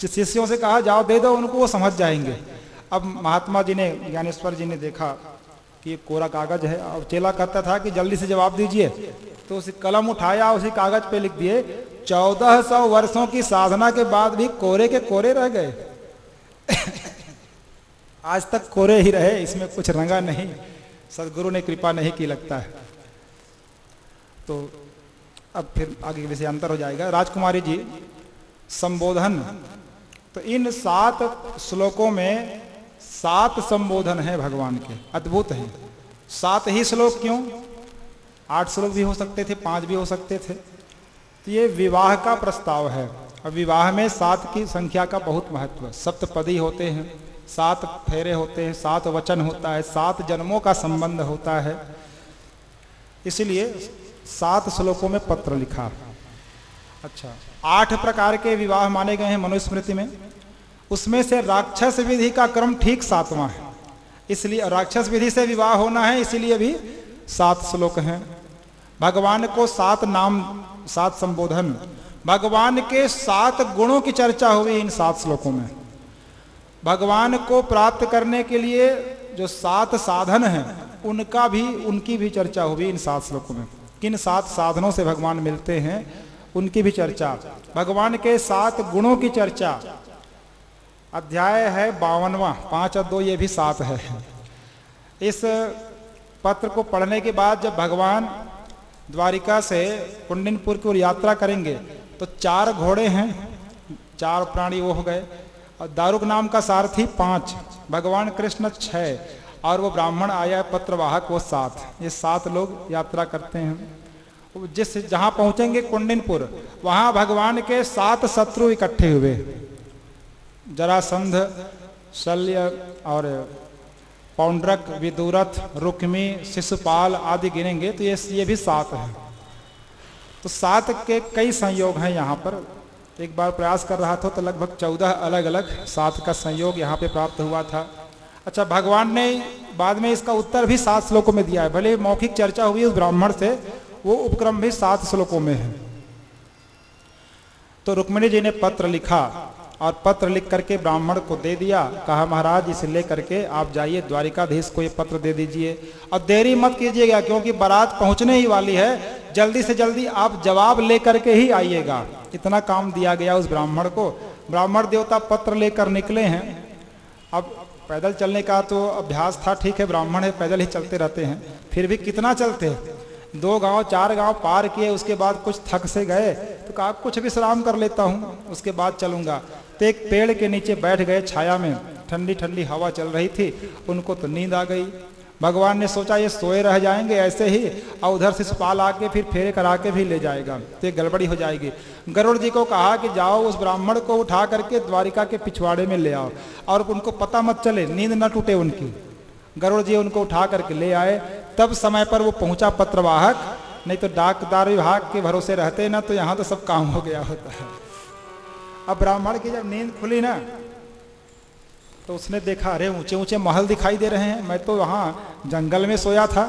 शिष्यों से कहा जाओ दे दो उनको, वो समझ जाएंगे। अब महात्मा जी ने, ज्ञानेश्वर जी ने देखा कि ये कोरा कागज है। अब चेला कहता था कि जल्दी से जवाब दीजिए, तो उसी कलम उठाया, उसी कागज पे लिख दिए 1400 वर्षों की साधना के बाद भी कोरे के कोरे रह गए। आज तक कोरे ही रहे, इसमें कुछ रंगा नहीं, सदगुरु ने कृपा नहीं की लगता है। तो अब फिर आगे के विषय अंतर हो जाएगा। राजकुमारी जी संबोधन, तो इन 7 श्लोकों में 7 संबोधन है भगवान के, अद्भुत हैं। 7 ही श्लोक क्यों? 8 श्लोक भी हो सकते थे, 5 भी हो सकते थे। तो ये विवाह का प्रस्ताव है। अब विवाह में 7 की संख्या का बहुत महत्व है। सप्तपदी होते हैं, 7 फेरे होते हैं, 7 वचन होता है, 7 जन्मों का संबंध होता है। इसलिए 7 श्लोकों में पत्र लिखा। अच्छा, 8 प्रकार के विवाह माने गए हैं मनुस्मृति में। उसमें से राक्षस विधि का क्रम ठीक 7वां है। इसलिए राक्षस विधि से विवाह होना है, इसीलिए भी 7 श्लोक हैं। भगवान को 7 नाम, 7 संबोधन, भगवान के 7 गुणों की चर्चा हुई इन 7 श्लोकों में। भगवान को प्राप्त करने के लिए जो 7 साधन हैं उनकी भी चर्चा हुई इन 7 श्लोकों में। किन 7 साधनों से भगवान मिलते हैं उनकी भी चर्चा। भगवान के 7 गुणों की चर्चा। अध्याय है 52वां, 5 और 2 ये भी 7 है। इस पत्र को पढ़ने के बाद जब भगवान द्वारिका से कुंडिनपुर की ओर यात्रा करेंगे तो 4 घोड़े हैं, 4 प्राणी वो हो गए, और दारुक नाम का सारथी 5, भगवान कृष्ण 6, और वो ब्राह्मण आया पत्रवाहक वो 7। ये 7 लोग यात्रा करते हैं। जहां पहुंचेंगे कुंडिनपुर, वहां भगवान के 7 शत्रु इकट्ठे हुए। जरासंध, शल्य और पौंड्रक, विदुरथ, रुक्मी, शिशुपाल आदि गिनेंगे तो ये भी 7 हैं। तो 7 के कई संयोग हैं यहाँ पर। एक बार प्रयास कर रहा था तो लगभग 14 अलग अलग 7 का संयोग यहाँ पे प्राप्त हुआ था। अच्छा, भगवान ने बाद में इसका उत्तर भी 7 श्लोकों में दिया है। भले मौखिक चर्चा हुई उस ब्राह्मण से, वो उपक्रम भी 7 श्लोकों में है। तो रुक्मिणी जी ने पत्र लिखा और पत्र लिख करके ब्राह्मण को दे दिया। कहा महाराज इसे ले करके आप जाइए, द्वारिकाधीश को ये पत्र दे दीजिए और देरी मत कीजिएगा, क्योंकि बारात पहुंचने ही वाली है। जल्दी से जल्दी आप जवाब ले करके ही आइएगा। इतना काम दिया गया उस ब्राह्मण को। ब्राह्मण देवता पत्र लेकर निकले हैं। अब पैदल चलने का तो अभ्यास था, ठीक है, ब्राह्मण है, पैदल ही चलते रहते हैं, फिर भी कितना चलते। 2 गांव 4 गांव पार किए, उसके बाद कुछ थक से गए तो कहा कुछ विश्राम कर लेता हूं, उसके बाद चलूंगा। तो एक पेड़ के नीचे बैठ गए छाया में, ठंडी ठंडी हवा चल रही थी। उनको तो नींद आ गई। भगवान ने सोचा ये सोए रह जाएंगे ऐसे ही, और उधर से शिशुपाल आके फिर फेरे करा के भी ले जाएगा तो ये गड़बड़ी हो जाएगी। गरुड़ जी को कहा कि जाओ उस ब्राह्मण को उठा करके द्वारिका के पिछवाड़े में ले आओ, और उनको पता मत चले, नींद न टूटे उनकी। गरुड़ जी उनको उठा करके ले आए। तब समय पर वो पहुंचा पत्रवाहक, नहीं तो डाकदार विभाग के भरोसे रहते ना तो यहाँ तो सब काम हो गया होता है। अब ब्राह्मण की जब नींद खुली ना तो उसने देखा, अरे ऊंचे ऊंचे महल दिखाई दे रहे हैं, मैं तो वहाँ जंगल में सोया था।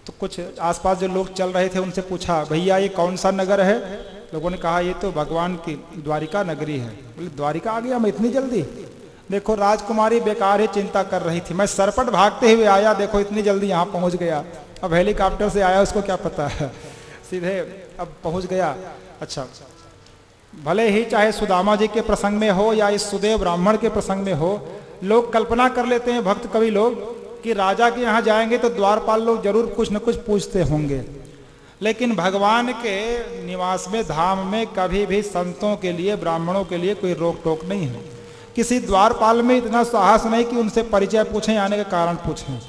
तो कुछ आसपास जो लोग चल रहे थे उनसे पूछा, भैया ये कौन सा नगर है? लोगों ने कहा ये तो भगवान की द्वारिका नगरी है। बोले द्वारिका आ गया मैं इतनी जल्दी? देखो राजकुमारी बेकार ही चिंता कर रही थी, मैं सरपट भागते हुए आया, देखो इतनी जल्दी यहाँ पहुँच गया। अब हेलीकॉप्टर से आया, उसको क्या पता है, सीधे अब पहुँच गया। अच्छा, भले ही चाहे सुदामा जी के प्रसंग में हो या इस सुदेव ब्राह्मण के प्रसंग में हो, लोग कल्पना कर लेते हैं भक्त कवि लोग कि राजा के यहाँ जाएंगे तो द्वारपाल लोग जरूर कुछ न कुछ पूछते होंगे। लेकिन भगवान के निवास में, धाम में कभी भी संतों के लिए, ब्राह्मणों के लिए कोई रोक टोक नहीं है। किसी द्वारपाल में इतना साहस नहीं कि उनसे परिचय पूछें, आने का कारण पूछें।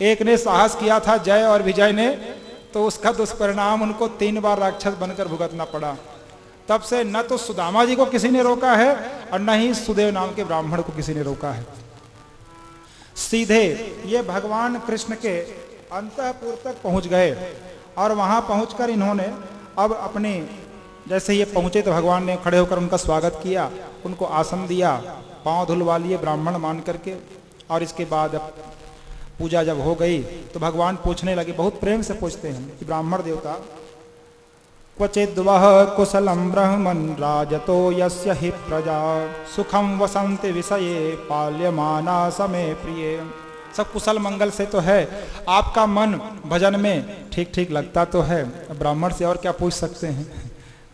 एक ने साहस किया था, जय और विजय ने, तो उसका दुष्परिणाम उनको 3 बार राक्षस बनकर भुगतना पड़ा। तब से न तो सुदामा जी को किसी ने रोका है और न ही सुदेव नाम के ब्राह्मण को किसी ने रोका है। सीधे ये भगवान कृष्ण के अंतःपुर तक पहुंच गए और वहां पहुंचकर इन्होंने अब अपनी, जैसे ये पहुंचे तो भगवान ने खड़े होकर उनका स्वागत किया, उनको आसन दिया, पांव धुलवा लिए ब्राह्मण मान करके। और इसके बाद अब पूजा जब हो गई तो भगवान पूछने लगे, बहुत प्रेम से पूछते हैं कि ब्राह्मण देवता, क्वचिद्वह कुशलम ब्रह्मन् राजतो यस्य हि प्रजा सुखम वसंति विषये पाल्यमाना समे प्रिय। सब कुशल मंगल से तो है, आपका मन भजन में ठीक ठीक लगता तो है। ब्राह्मण से और क्या पूछ सकते हैं,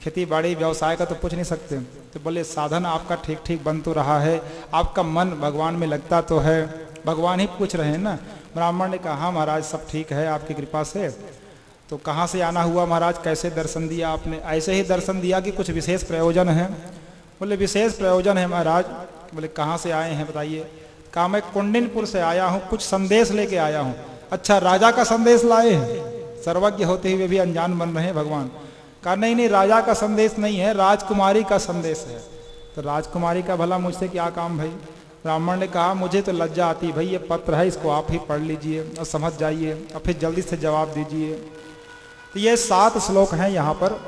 खेती बाड़ी व्यवसाय का तो पूछ नहीं सकते। तो बोले साधन आपका ठीक ठीक बन तो रहा है, आपका मन भगवान में लगता तो है। भगवान ही पूछ रहे हैं ना। ब्राह्मण ने कहा हाँ महाराज सब ठीक है आपकी कृपा से। तो कहाँ से आना हुआ महाराज, कैसे दर्शन दिया आपने? ऐसे ही दर्शन दिया कि कुछ विशेष प्रयोजन है? बोले विशेष प्रयोजन है महाराज। बोले कहाँ से आए हैं बताइए? कहा मैं कुंडिनपुर से आया हूं, कुछ संदेश लेके आया हूं। अच्छा, राजा का संदेश लाए हैं? सर्वज्ञ होते हुए भी अनजान बन रहे हैं भगवान। कहा नहीं नहीं, राजा का संदेश नहीं है, राजकुमारी का संदेश है। तो राजकुमारी का भला मुझसे क्या काम भाई? ब्राह्मण ने कहा मुझे तो लज्जा आती भाई, ये पत्र है, इसको आप ही पढ़ लीजिए और समझ जाइए और फिर जल्दी से जवाब दीजिए। तो ये 7 श्लोक हैं यहाँ पर।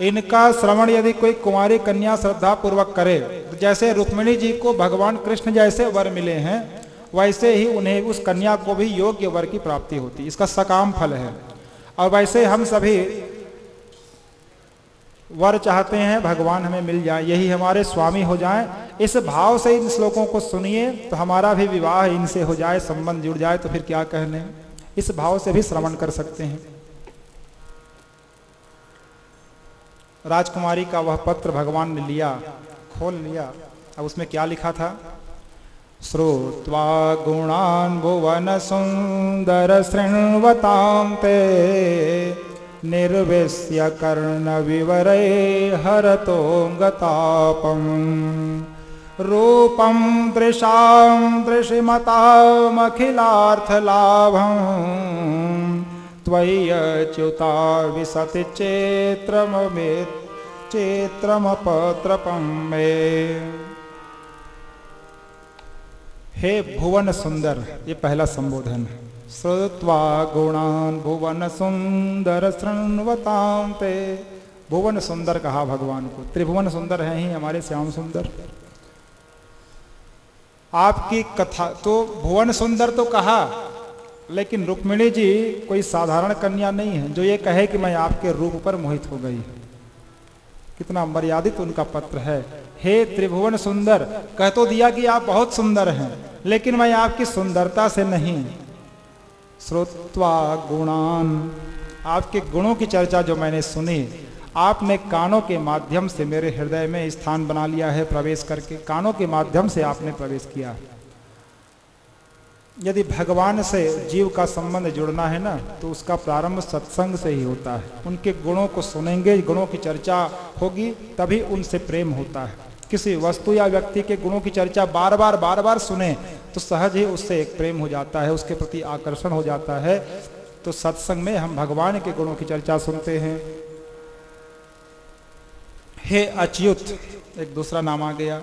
इनका श्रवण यदि कोई कुंवारी कन्या श्रद्धा पूर्वक करे, तो जैसे रुक्मिणी जी को भगवान कृष्ण जैसे वर मिले हैं, वैसे ही उन्हें उस कन्या को भी योग्य वर की प्राप्ति होती, इसका सकाम फल है। और वैसे हम सभी वर चाहते हैं भगवान हमें मिल जाए, यही हमारे स्वामी हो जाएं। इस भाव से इन श्लोकों को सुनिए तो हमारा भी विवाह इनसे हो जाए, संबंध जुड़ जाए, तो फिर क्या कहने। इस भाव से भी श्रवण कर सकते हैं। राजकुमारी का वह पत्र भगवान ने लिया, खोल लिया। अब उसमें क्या लिखा था? श्रुत्वा गुणान् भुवन सुंदर शृण्वतां ते निर्वेश्य कर्ण विवरे हरतोंगतापम रूपम दृशां दृशिमतामखिलार्थलाभं त्वय्यच्युता विशति चेत्रमपत्रपं मे। हे भुवन सुंदर, ये पहला संबोधन। श्रुत्वा गुणान् भुवन सुंदर शृण्वतां ते, भुवन सुंदर कहा भगवान को। त्रिभुवन सुंदर हैं ही हमारे श्याम सुंदर। आपकी कथा तो भुवन सुंदर तो कहा, लेकिन रुक्मिणी जी कोई साधारण कन्या नहीं है जो ये कहे कि मैं आपके रूप पर मोहित हो गई। कितना मर्यादित उनका पत्र है। हे त्रिभुवन सुंदर, कह तो दिया कि आप बहुत सुंदर हैं, लेकिन मैं आपकी सुंदरता से नहीं। श्रुत्वा गुणान, आपके गुणों की चर्चा जो मैंने सुनी, आपने कानों के माध्यम से मेरे हृदय में स्थान बना लिया है। प्रवेश करके कानों के माध्यम से आपने प्रवेश किया। यदि भगवान से जीव का संबंध जुड़ना है ना, तो उसका प्रारंभ सत्संग से ही होता है। उनके गुणों को सुनेंगे, गुणों की चर्चा होगी, तभी उनसे प्रेम होता है। किसी वस्तु या व्यक्ति के गुणों की चर्चा बार बार सुने तो सहज ही उससे एक प्रेम हो जाता है, उसके प्रति आकर्षण हो जाता है। तो सत्संग में हम भगवान के गुणों की चर्चा सुनते हैं। हे अच्युत, एक दूसरा नाम आ गया।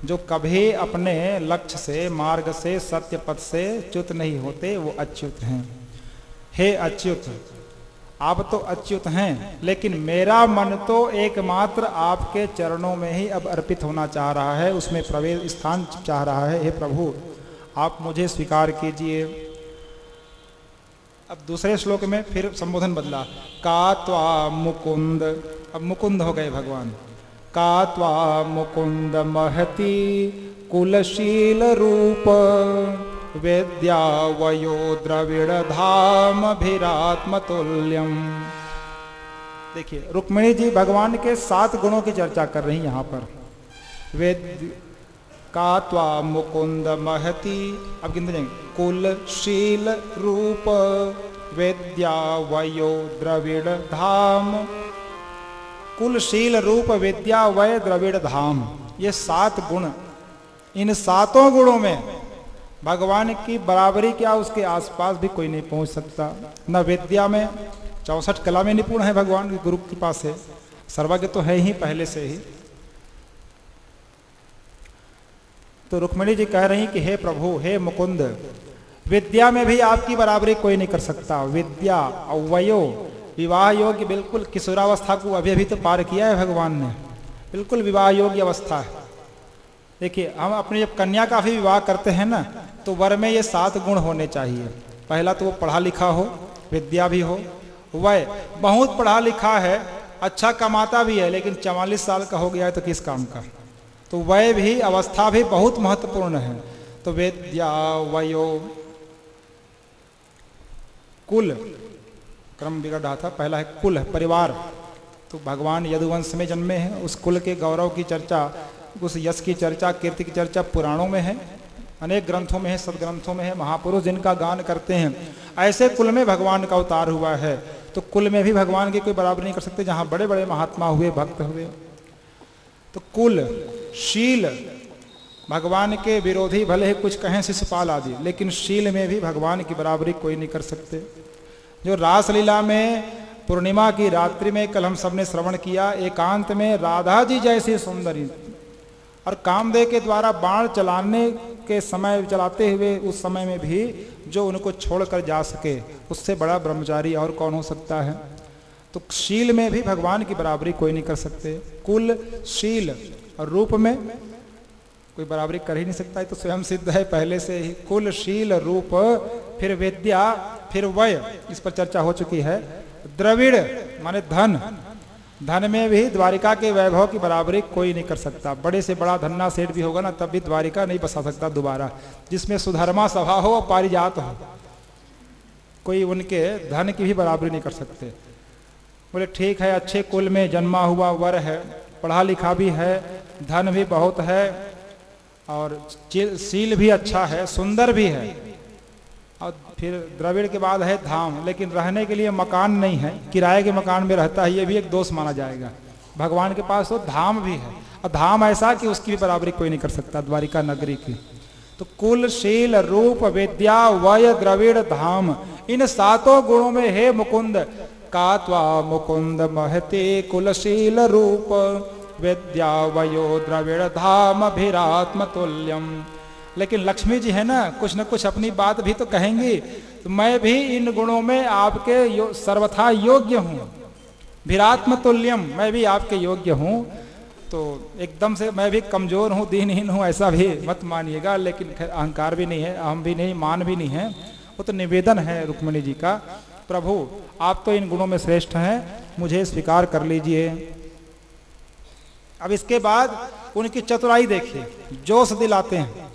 जो कभी अपने लक्ष्य से, मार्ग से, सत्य पथ से च्युत नहीं होते, वो अच्युत हैं। हे अच्युत, आप तो अच्युत हैं, लेकिन मेरा मन तो एकमात्र आपके चरणों में ही अब अर्पित होना चाह रहा है, उसमें प्रवेश स्थान चाह रहा है। हे प्रभु, आप मुझे स्वीकार कीजिए। अब दूसरे श्लोक में फिर संबोधन बदला। का त्वा मुकुंद, अब मुकुंद हो गए भगवान। का त्वा मुकुंद महती कुलशील रूप वेद्या वयो द्रविड़ धाम भिरात्म तुल्यम। देखिए, रुक्मिणी जी भगवान के 7 गुणों की चर्चा कर रही यहाँ पर। वेद का त्वा मुकुंद महती, अब गिनते जाएंगे। कुलशील रूप वेद्या वयो द्रविड़ धाम। कुलशील रूप, विद्या, वय, द्रविड़ धाम, ये 7 गुण। इन 7 गुणों में भगवान की बराबरी क्या, उसके आसपास भी कोई नहीं पहुंच सकता। न विद्या में, 64 कला में निपुण है भगवान की गुरु कृपा से, सर्वज्ञ तो है ही पहले से ही। तो रुक्मिणी जी कह रही कि हे प्रभु, हे मुकुंद, विद्या में भी आपकी बराबरी कोई नहीं कर सकता। विद्या, वयो, विवाह योग्य, बिल्कुल किशोरावस्था को अभी अभी तो पार किया है भगवान ने, बिल्कुल विवाह योग्य अवस्था है। देखिए, हम अपनी जब कन्या का भी विवाह करते हैं ना, तो वर में ये 7 गुण होने चाहिए। पहला तो वो पढ़ा लिखा हो, विद्या भी हो। वह बहुत पढ़ा लिखा है, अच्छा कमाता भी है, लेकिन 44 साल का हो गया है तो किस काम का। तो वह भी, अवस्था भी बहुत महत्वपूर्ण है। तो विद्या, वयो, कुल, क्रम बिगड़ रहा था। पहला है कुल, परिवार। तो भगवान यदुवंश में जन्मे हैं, उस कुल के गौरव की चर्चा, उस यश की चर्चा, कीर्ति की चर्चा पुराणों में है, अनेक ग्रंथों में है, सदग्रंथों में है। महापुरुष जिनका गान करते हैं, ऐसे कुल में भगवान का अवतार हुआ है। तो कुल में भी भगवान की कोई बराबरी नहीं कर सकते, जहाँ बड़े बड़े महात्मा हुए, भक्त हुए। तो कुल, शील, भगवान के विरोधी भले ही कुछ कहें शिशुपाल आदि, लेकिन शील में भी भगवान की बराबरी कोई नहीं कर सकते। जो रासलीला में पूर्णिमा की रात्रि में कल हम सबने श्रवण किया, एकांत में राधा जी जैसी सुंदरी और कामदेव के द्वारा बाण चलाने के समय चलाते हुए उस समय में भी जो उनको छोड़कर जा सके, उससे बड़ा ब्रह्मचारी और कौन हो सकता है। तो शील में भी भगवान की बराबरी कोई नहीं कर सकते। कुल, शील और रूप में कोई बराबरी कर ही नहीं सकता। तो स्वयं सिद्ध है पहले से ही। कुल, शील, रूप, फिर विद्या, फिर वय, इस पर चर्चा हो चुकी है। द्रविड़ माने धन, धन में भी द्वारिका के वैभव की बराबरी कोई नहीं कर सकता। बड़े से बड़ा धन्ना सेठ भी होगा ना, तब भी द्वारिका नहीं बसा सकता दोबारा, जिसमें सुधर्मा सभा हो और पारिजात हो, कोई उनके धन की भी बराबरी नहीं कर सकते। बोले ठीक है, अच्छे कुल में जन्मा हुआ वर है, पढ़ा लिखा भी है, धन भी बहुत है और शील भी अच्छा है, सुंदर भी है, और फिर द्रविड़ के बाद है धाम, लेकिन रहने के लिए मकान नहीं है, किराए के मकान में रहता है, ये भी एक दोष माना जाएगा। भगवान के पास तो धाम भी है, और धाम ऐसा कि उसकी भी बराबरी कोई नहीं कर सकता, द्वारिका नगरी की। तो कुल, शील, रूप, विद्या, वय, द्रविड़, धाम, इन सातों गुणों में हे मुकुंद का त्वा मुकुंद महते कुलशील रूप विद्या वयो द्रविड़ धाम अभिरात्म तुल्यम। लेकिन लक्ष्मी जी है ना, कुछ न कुछ अपनी बात भी तो कहेंगी। तो मैं भी इन गुणों में आपके सर्वथा योग्य हूँ, भिरात्म तुल्यम, मैं भी आपके योग्य हूँ। तो एकदम से मैं भी कमजोर हूँ, दीनहीन हूँ, ऐसा भी मत मानिएगा। लेकिन अहंकार भी नहीं है, अहम भी नहीं, मान भी नहीं है, वो तो निवेदन है रुक्मिणी जी का। प्रभु आप तो इन गुणों में श्रेष्ठ हैं, मुझे स्वीकार कर लीजिए। अब इसके बाद उनकी चतुराई देखिए, जोश दिलाते हैं।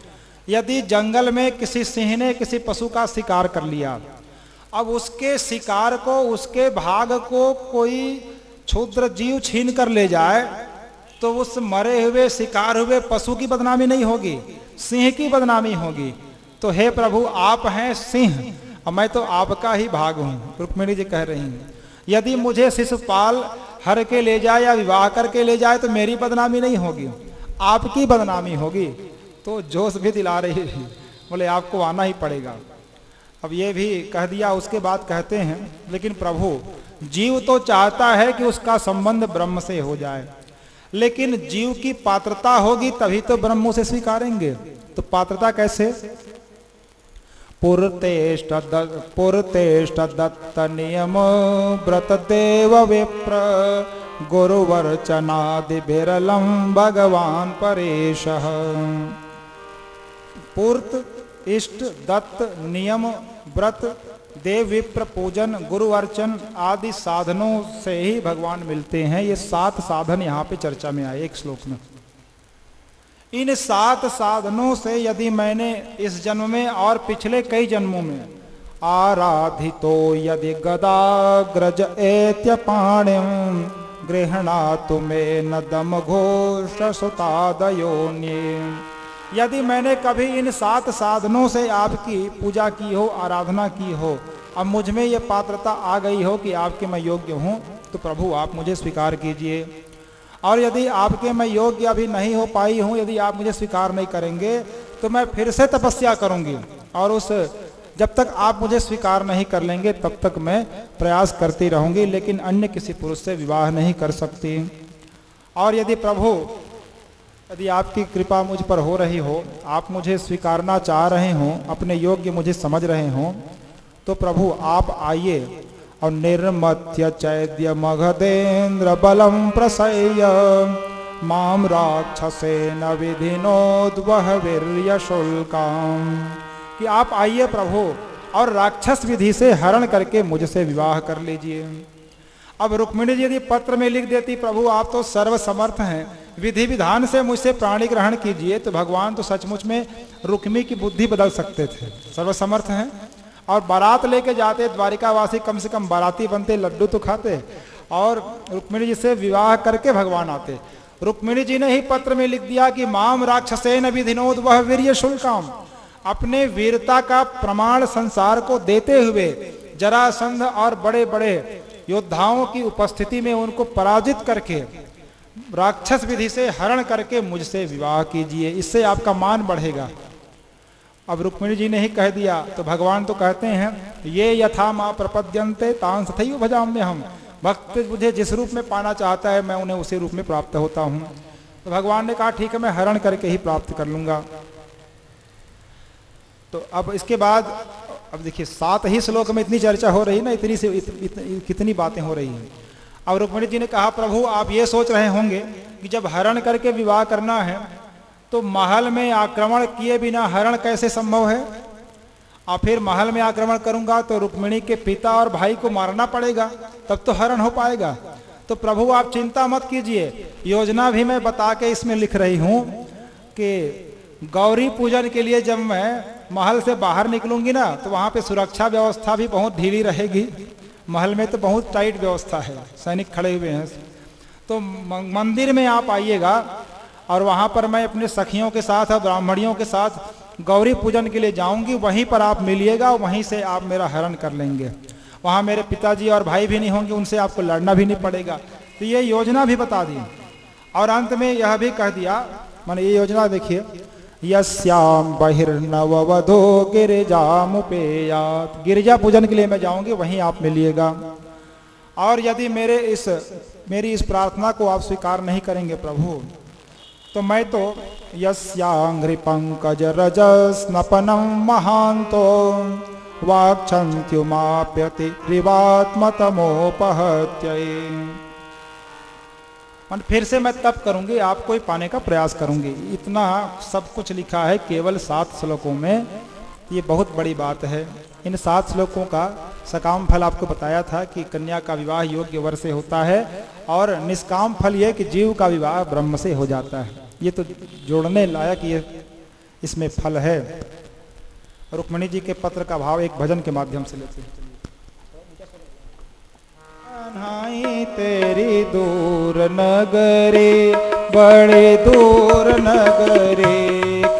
यदि जंगल में किसी सिंह ने किसी पशु का शिकार कर लिया, अब उसके शिकार को, उसके भाग को कोई क्षुद्र जीव छीन कर ले जाए, तो उस मरे हुए शिकार हुए पशु की बदनामी नहीं होगी, सिंह की बदनामी होगी। तो हे प्रभु आप हैं सिंह और मैं तो आपका ही भाग हूँ। रुक्मिणी जी कह रही हैं, यदि मुझे शिशुपाल हर के ले जाए या विवाह करके ले जाए तो मेरी बदनामी नहीं होगी, आपकी बदनामी होगी। तो जोश भी दिला रही है, बोले आपको आना ही पड़ेगा। अब ये भी कह दिया, उसके बाद कहते हैं लेकिन प्रभु जीव तो चाहता है कि उसका संबंध ब्रह्म से हो जाए, लेकिन जीव की पात्रता होगी तभी तो ब्रह्म उसे स्वीकारेंगे। तो पात्रता कैसे? पुरतेष्ट दत्त नियम व्रत देव विप्र गुरुवर्चनादि बिरलम भगवान परेशः। पूर्त, इष्ट, दत्त, नियम, व्रत, देव, विप्र, पूजन, गुरु अर्चन आदि साधनों से ही भगवान मिलते हैं। ये 7 साधन यहाँ पे चर्चा में आए एक श्लोक में। इन 7 साधनों से यदि मैंने इस जन्म में और पिछले कई जन्मों में आराधितो यदि गदाग्रज एत्य पाणिम गृह्णातु मे न दम घोष सुतादयोन्ये। यदि मैंने कभी इन 7 साधनों से आपकी पूजा की हो, आराधना की हो, अब मुझ में ये पात्रता आ गई हो कि आपके मैं योग्य हूँ, तो प्रभु आप मुझे स्वीकार कीजिए। और यदि आपके मैं योग्य अभी नहीं हो पाई हूँ, यदि आप मुझे स्वीकार नहीं करेंगे तो मैं फिर से तपस्या करूँगी, और उस जब तक आप मुझे स्वीकार नहीं कर लेंगे तब तक मैं प्रयास करती रहूँगी, लेकिन अन्य किसी पुरुष से विवाह नहीं कर सकती। और यदि प्रभु यदि आपकी कृपा मुझ पर हो रही हो, आप मुझे स्वीकारना चाह रहे हों, अपने योग्य मुझे समझ रहे हों, तो प्रभु आप आइए और निर्मत्य चैद्य मगधेन्द्र बलम प्रसह्य माम राक्षसेन विधिनोद्वह वीर्य शुल्काम। कि आप आइए प्रभु और राक्षस विधि से हरण करके मुझसे विवाह कर लीजिए। अब रुक्मिणी जी यदि पत्र में लिख देती प्रभु आप तो सर्वसमर्थ हैं, विधि विधान से मुझसे प्राणी ग्रहण कीजिए, तो भगवान तो सचमुच में रुक्मी की बुद्धि बदल सकते थे, सर्वसमर्थ हैं। और बारात लेके जाते द्वारिकावासी, कम से कम बाराती बनते, लड्डू तो खाते, और रुक्मिणी जी से विवाह करके भगवान आते। रुक्मिणी जी ने ही पत्र में लिख दिया कि माम राक्षसेन विधिनोद वह वीर्य शुल्काम। अपने वीरता का प्रमाण संसार को देते हुए जरासंध और बड़े बड़े योद्धाओं की उपस्थिति में उनको पराजित करके राक्षस विधि से हरण करके मुझसे विवाह कीजिए, इससे आपका मान बढ़ेगा। अब रुक्मिणी जी ने ही कह दिया तो भगवान तो कहते हैं ये यथा माँ प्रपद्यन्ते तां तथैव भजाम्य हम। भक्त मुझे जिस रूप में पाना चाहता है मैं उन्हें उसी रूप में प्राप्त होता हूँ। तो भगवान ने कहा ठीक है मैं हरण करके ही प्राप्त कर लूंगा। तो अब इसके बाद अब देखिए 7 ही श्लोक में इतनी चर्चा हो रही ना, कितनी बातें हो रही हैं। अब रुक्मिणी जी ने कहा प्रभु आप ये सोच रहे होंगे कि जब हरण करके विवाह करना है तो महल में आक्रमण किए बिना हरण कैसे संभव है, और फिर महल में आक्रमण करूंगा तो रुक्मिणी के पिता और भाई को मारना पड़ेगा, तब तो हरण हो पाएगा। तो प्रभु आप चिंता मत कीजिए, योजना भी मैं बता के इसमें लिख रही हूं कि गौरी पूजन के लिए जब मैं महल से बाहर निकलूंगी ना तो वहां पे सुरक्षा व्यवस्था भी बहुत ढीली रहेगी। महल में तो बहुत टाइट व्यवस्था है, सैनिक खड़े हुए हैं। तो मंदिर में आप आइएगा और वहां पर मैं अपने सखियों के साथ और ब्राह्मणियों के साथ गौरी पूजन के लिए जाऊंगी, वहीं पर आप मिलिएगा, वहीं से आप मेरा हरण कर लेंगे। वहां मेरे पिताजी और भाई भी नहीं होंगे, उनसे आपको लड़ना भी नहीं पड़ेगा। तो ये योजना भी बता दी और अंत में यह भी कह दिया, माने ये योजना देखिए, यस्याम बहिर्नववधो गिरिजामुपेयात, गिरिजा पूजन के लिए मैं जाऊंगी, वहीं आप मिलिएगा। और यदि मेरी इस प्रार्थना को आप स्वीकार नहीं करेंगे प्रभु, तो मैं तो यस्यांघ्रि पंकज रजस्नपनम महांतो वाक्षन्त्युमाप्यति रिवात्मतमोपहत्यै, फिर से मैं तप करूंगी, आपको ही पाने का प्रयास करूंगी। इतना सब कुछ लिखा है केवल 7 श्लोकों में, ये बहुत बड़ी बात है। इन 7 श्लोकों का सकाम फल आपको बताया था कि कन्या का विवाह योग्य वर से होता है और निष्काम फल ये कि जीव का विवाह ब्रह्म से हो जाता है। ये तो जोड़ने लायक ये इसमें फल है। रुक्मिणी जी के पत्र का भाव एक भजन के माध्यम से लेते हैं। तेरी दूर नगरी, बड़ी दूर नगरी,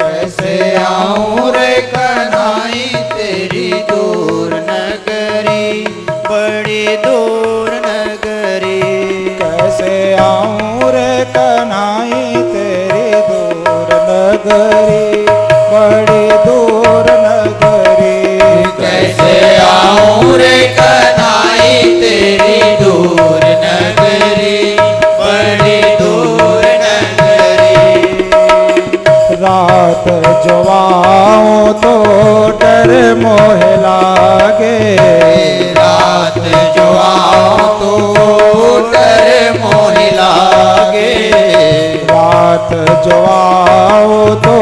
कैसे आऊं रे कन्हाई तेरी दूर नगरी, बड़ी दूर नगरी। कैसे आऊं रे कन्हाई तेरी दूर नगरी, बड़ी दूर नगरी। कैसे आऊं रे कन्हाई तेरी दूर नगरी, बड़ी दूर नगरी। रात जो आऊं तो डर मोह लागे, रात जो आऊं तो डर मोह लागे। रात जो आऊं तो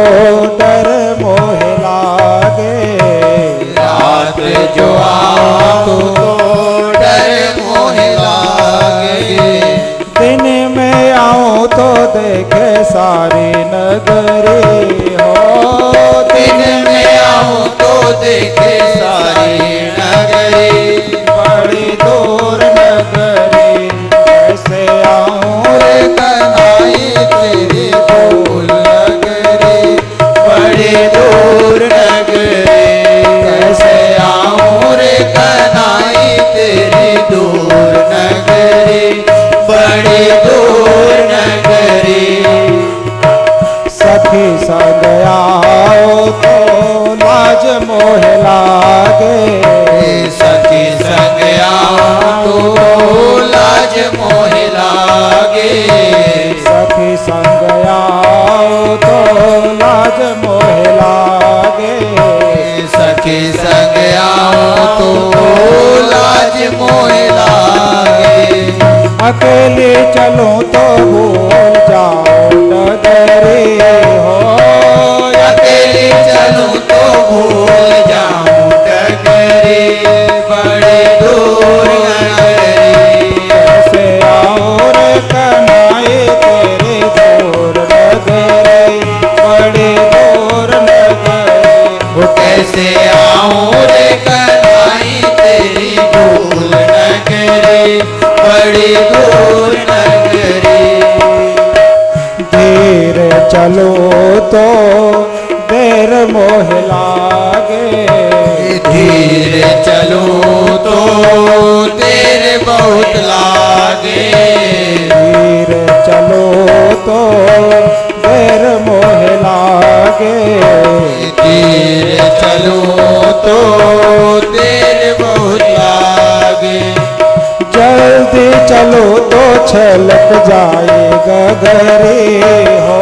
डर मोह लागे, रात जो आऊं तो डर मोह लागे। दिन में आऊं तो देखे सारी नगरी हो, दिन में आऊं तो देखे सारी नगरी, बड़ी दूर नगरी। कैसे आऊं रे कन्हाई तेरी दूर नगरी, बड़ी दूर नगरी। कैसे आऊं रे कन्हाई तेरी दूर नगरी, बड़ी दूर नगरी। सखी संग आओ तो लाज मोह लागे, सखी संग आऊं तो लाज मोह लागे। सखी संग आओ तो लाज मोह लागे। सखी संग आऊं तो लाज मोह लागे। अकेले चलो तो भूल जाओ नगरी हो, अकेले चलूं तो भूल जाऊं नगरी, बड़ी दूर नगरी। कैसे आओ रे कन्हाई तेरी दूर नगरी, बड़ी दूर नगरी। कैसे आऊं रे कन्हाई तेरी दूर नगरी, बड़ी दूर नगरी। धीर चलो तो देर मोह लागे, धीरे चलो तो देर बहुत लागे। धीर चलो मोह लागे। धीरे चलो तो देर बहुत लागे। जल्दी चलो तो छलक जाए गगरी हो।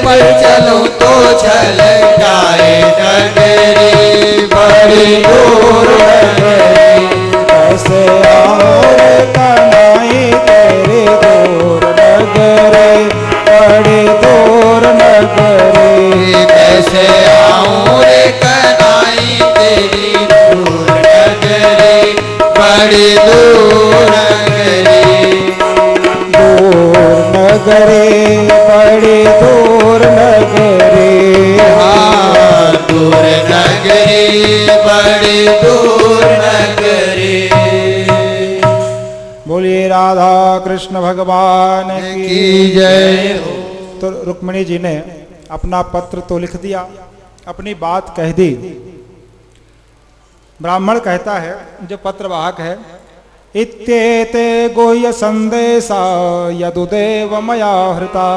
पर चलो तो छलक जाए डगरी, बड़ी दूर नगरी। कैसे आऊं रे कन्हई तेरी दूर नगरी, बड़ी दूर नगरी। कैसे आऊं रे कन्हई तेरी दूर नगरी, बड़ी दूर नगरी। दूर नगरी, बड़ी दूर नगरी। हाँ, दूर नगरी, बड़ी दूर नगरी। बोलिए राधा कृष्ण भगवान की जय हो। तो रुक्मिणी जी ने अपना पत्र तो लिख दिया, अपनी बात कह दी। ब्राह्मण कहता है, जो पत्रवाहक है, इत्येते गोह्य संदेशा यदुदेव मया हृता।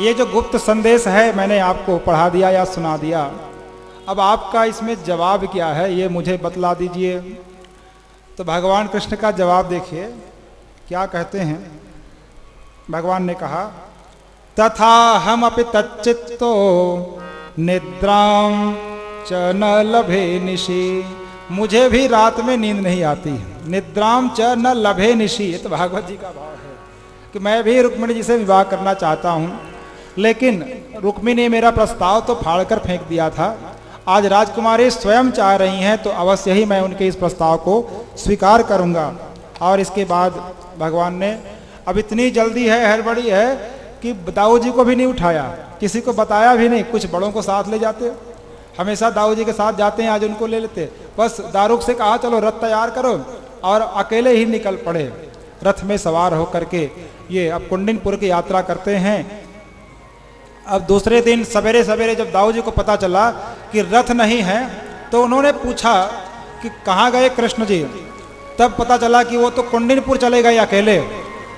ये जो गुप्त संदेश है मैंने आपको पढ़ा दिया या सुना दिया, अब आपका इसमें जवाब क्या है ये मुझे बतला दीजिए। तो भगवान कृष्ण का जवाब देखिए क्या कहते हैं। भगवान ने कहा, तथा हम अपि तच्चित्तो निद्रां च न लभे निशि। मुझे भी रात में नींद नहीं आती। निद्राम च न लभे निशि, ये तो भागवत जी का भाव है कि मैं भी रुक्मिणी जी से विवाह करना चाहता हूँ, लेकिन रुक्मिणी ने मेरा प्रस्ताव तो फाड़कर फेंक दिया था। आज राजकुमारी स्वयं चाह रही हैं तो अवश्य ही मैं उनके इस प्रस्ताव को स्वीकार करूँगा। और इसके बाद भगवान ने, अब इतनी जल्दी है, हड़बड़ी है कि दाऊ जी को भी नहीं उठाया, किसी को बताया भी नहीं। कुछ बड़ों को साथ ले जाते, हमेशा दाऊ जी के साथ जाते हैं, आज उनको ले लेते। बस दारुक से कहा चलो रथ तैयार करो, और अकेले ही निकल पड़े। रथ में सवार होकर के ये अब कुंडिनपुर की यात्रा करते हैं। अब दूसरे दिन सवेरे सवेरे जब दाऊ जी को पता चला कि रथ नहीं है, तो उन्होंने पूछा कि कहाँ गए कृष्ण जी। तब पता चला कि वो तो कुंडिनपुर चले गए अकेले।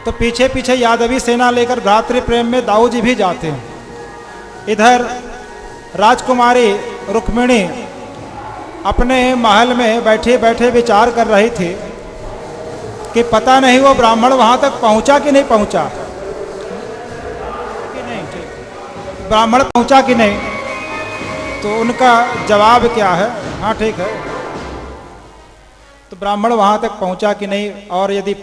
तो पीछे पीछे यादवी सेना लेकर भ्रातृ प्रेम में दाऊ जी भी जाते हैं। इधर राजकुमारी रुक्मिणी अपने महल में बैठे बैठे विचार कर रही थी कि पता नहीं वो ब्राह्मण वहां तक पहुंचा कि नहीं पहुंचा, ब्राह्मण पहुंचा कि नहीं। तो उनका जवाब क्या है, हाँ ठीक है। तो ब्राह्मण वहां तक पहुंचा कि नहीं, और यदि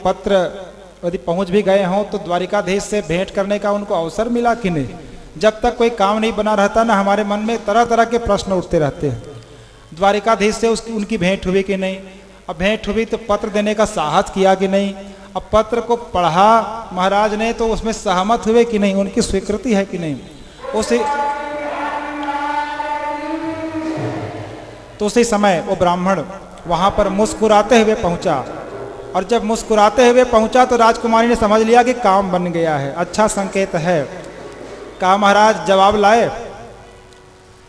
पहुंच भी गए हों तो द्वारिकाधीश से भेंट करने का उनको अवसर मिला कि नहीं। जब तक कोई काम नहीं बना रहता ना, हमारे मन में तरह तरह के प्रश्न उठते रहते हैं। द्वारिकाधीश से उनकी भेंट हुई कि नहीं, अब भेंट हुई तो पत्र देने का साहस किया कि नहीं, अब पत्र को पढ़ा महाराज ने तो उसमें सहमत हुए कि नहीं, उनकी स्वीकृति है कि नहीं। उसी समय वो ब्राह्मण वहां पर मुस्कुराते हुए पहुंचा, और जब मुस्कुराते हुए पहुंचा तो राजकुमारी ने समझ लिया कि काम बन गया है, अच्छा संकेत है। कहा महाराज जवाब लाए।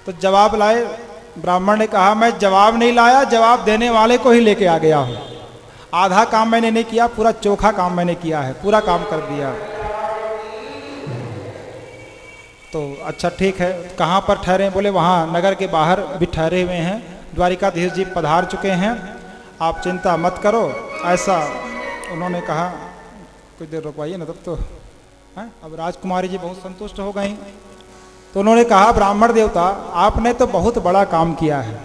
तो जवाब लाए। ब्राह्मण ने कहा मैं जवाब नहीं लाया, जवाब देने वाले को ही लेके आ गया हूं। आधा काम मैंने नहीं किया, पूरा चोखा काम मैंने किया है, पूरा काम कर दिया। तो अच्छा ठीक है, कहाँ पर ठहरे? बोले वहाँ नगर के बाहर भी ठहरे हुए हैं, द्वारिकाधीश जी पधार चुके हैं, आप चिंता मत करो। ऐसा उन्होंने कहा। कुछ देर रुकवाइए ना, तब तो है। अब राजकुमारी जी बहुत संतुष्ट हो गई। तो उन्होंने कहा ब्राह्मण देवता आपने तो बहुत बड़ा काम किया है,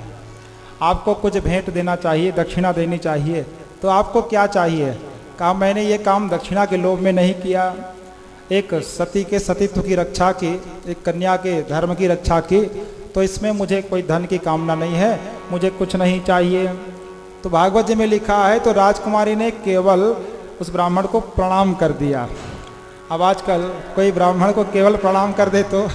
आपको कुछ भेंट देना चाहिए, दक्षिणा देनी चाहिए। तो आपको क्या चाहिए? कहा मैंने ये काम दक्षिणा के लोभ में नहीं किया, एक सती के सतीत्व की रक्षा की, एक कन्या के धर्म की रक्षा की, तो इसमें मुझे कोई धन की कामना नहीं है, मुझे कुछ नहीं चाहिए। तो भागवत जी में लिखा है तो राजकुमारी ने केवल उस ब्राह्मण को प्रणाम कर दिया। अब आजकल कोई ब्राह्मण को केवल प्रणाम कर दे तो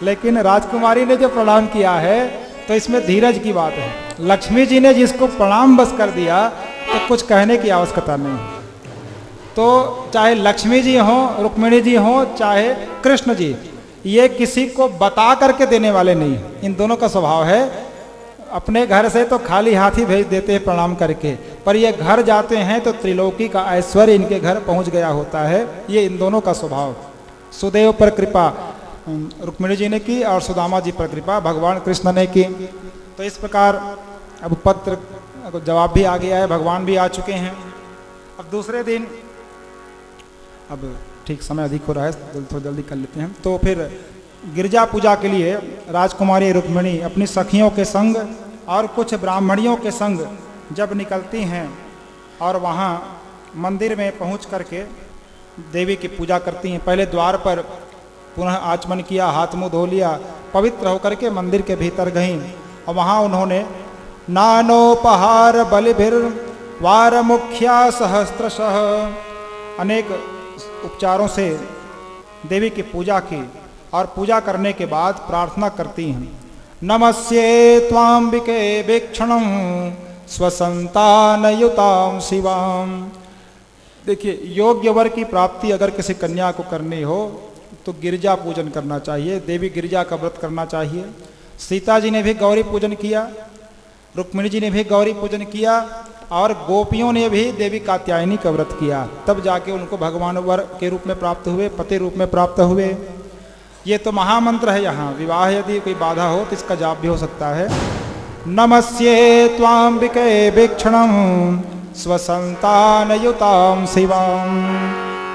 लेकिन राजकुमारी ने जो प्रणाम किया है तो इसमें धीरज की बात है। लक्ष्मी जी ने जिसको प्रणाम बस कर दिया तो कुछ कहने की आवश्यकता नहीं। तो चाहे लक्ष्मी जी हों, रुक्मिणी जी हों, चाहे कृष्ण जी, ये किसी को बता करके देने वाले नहीं। इन दोनों का स्वभाव है अपने घर से तो खाली हाथ ही भेज देते हैं प्रणाम करके, पर ये घर जाते हैं तो त्रिलोकी का ऐश्वर्य इनके घर पहुंच गया होता है। ये इन दोनों का स्वभाव। सुदेव पर कृपा रुक्मिणी जी ने की और सुदामा जी पर कृपा भगवान कृष्ण ने की। तो इस प्रकार अब पत्र को जवाब भी आ गया है, भगवान भी आ चुके हैं। अब दूसरे दिन, अब ठीक समय अधिक हो रहा है, थोड़ा जल्दी कर लेते हैं। तो फिर गिरजा पूजा के लिए राजकुमारी रुक्मिणी अपनी सखियों के संग और कुछ ब्राह्मणियों के संग जब निकलती हैं और वहाँ मंदिर में पहुँच करके देवी की पूजा करती हैं। पहले द्वार पर पुनः आचमन किया, हाथ मुँह धो लिया, पवित्र होकर के मंदिर के भीतर गईं और वहाँ उन्होंने नानोपहार बलिभिर वार मुख्या सहस्त्रशः अनेक उपचारों से देवी की पूजा की और पूजा करने के बाद प्रार्थना करती हैं, नमस्ये त्वाम्बिके वीक्षणं स्वसंतानयुतां शिवाम। देखिए, योग्य वर की प्राप्ति अगर किसी कन्या को करनी हो तो गिरजा पूजन करना चाहिए, देवी गिरजा का व्रत करना चाहिए। सीता जी ने भी गौरी पूजन किया, रुक्मिणी जी ने भी गौरी पूजन किया और गोपियों ने भी देवी कात्यायनी का व्रत किया, तब जाके उनको भगवान वर के रूप में प्राप्त हुए, पति रूप में प्राप्त हुए। ये तो महामंत्र है। यहाँ विवाह यदि कोई बाधा हो तो इसका जाप भी हो सकता है, नमस्ये त्वाम्बिके वीक्षणं स्वसंतानयुतां शिवां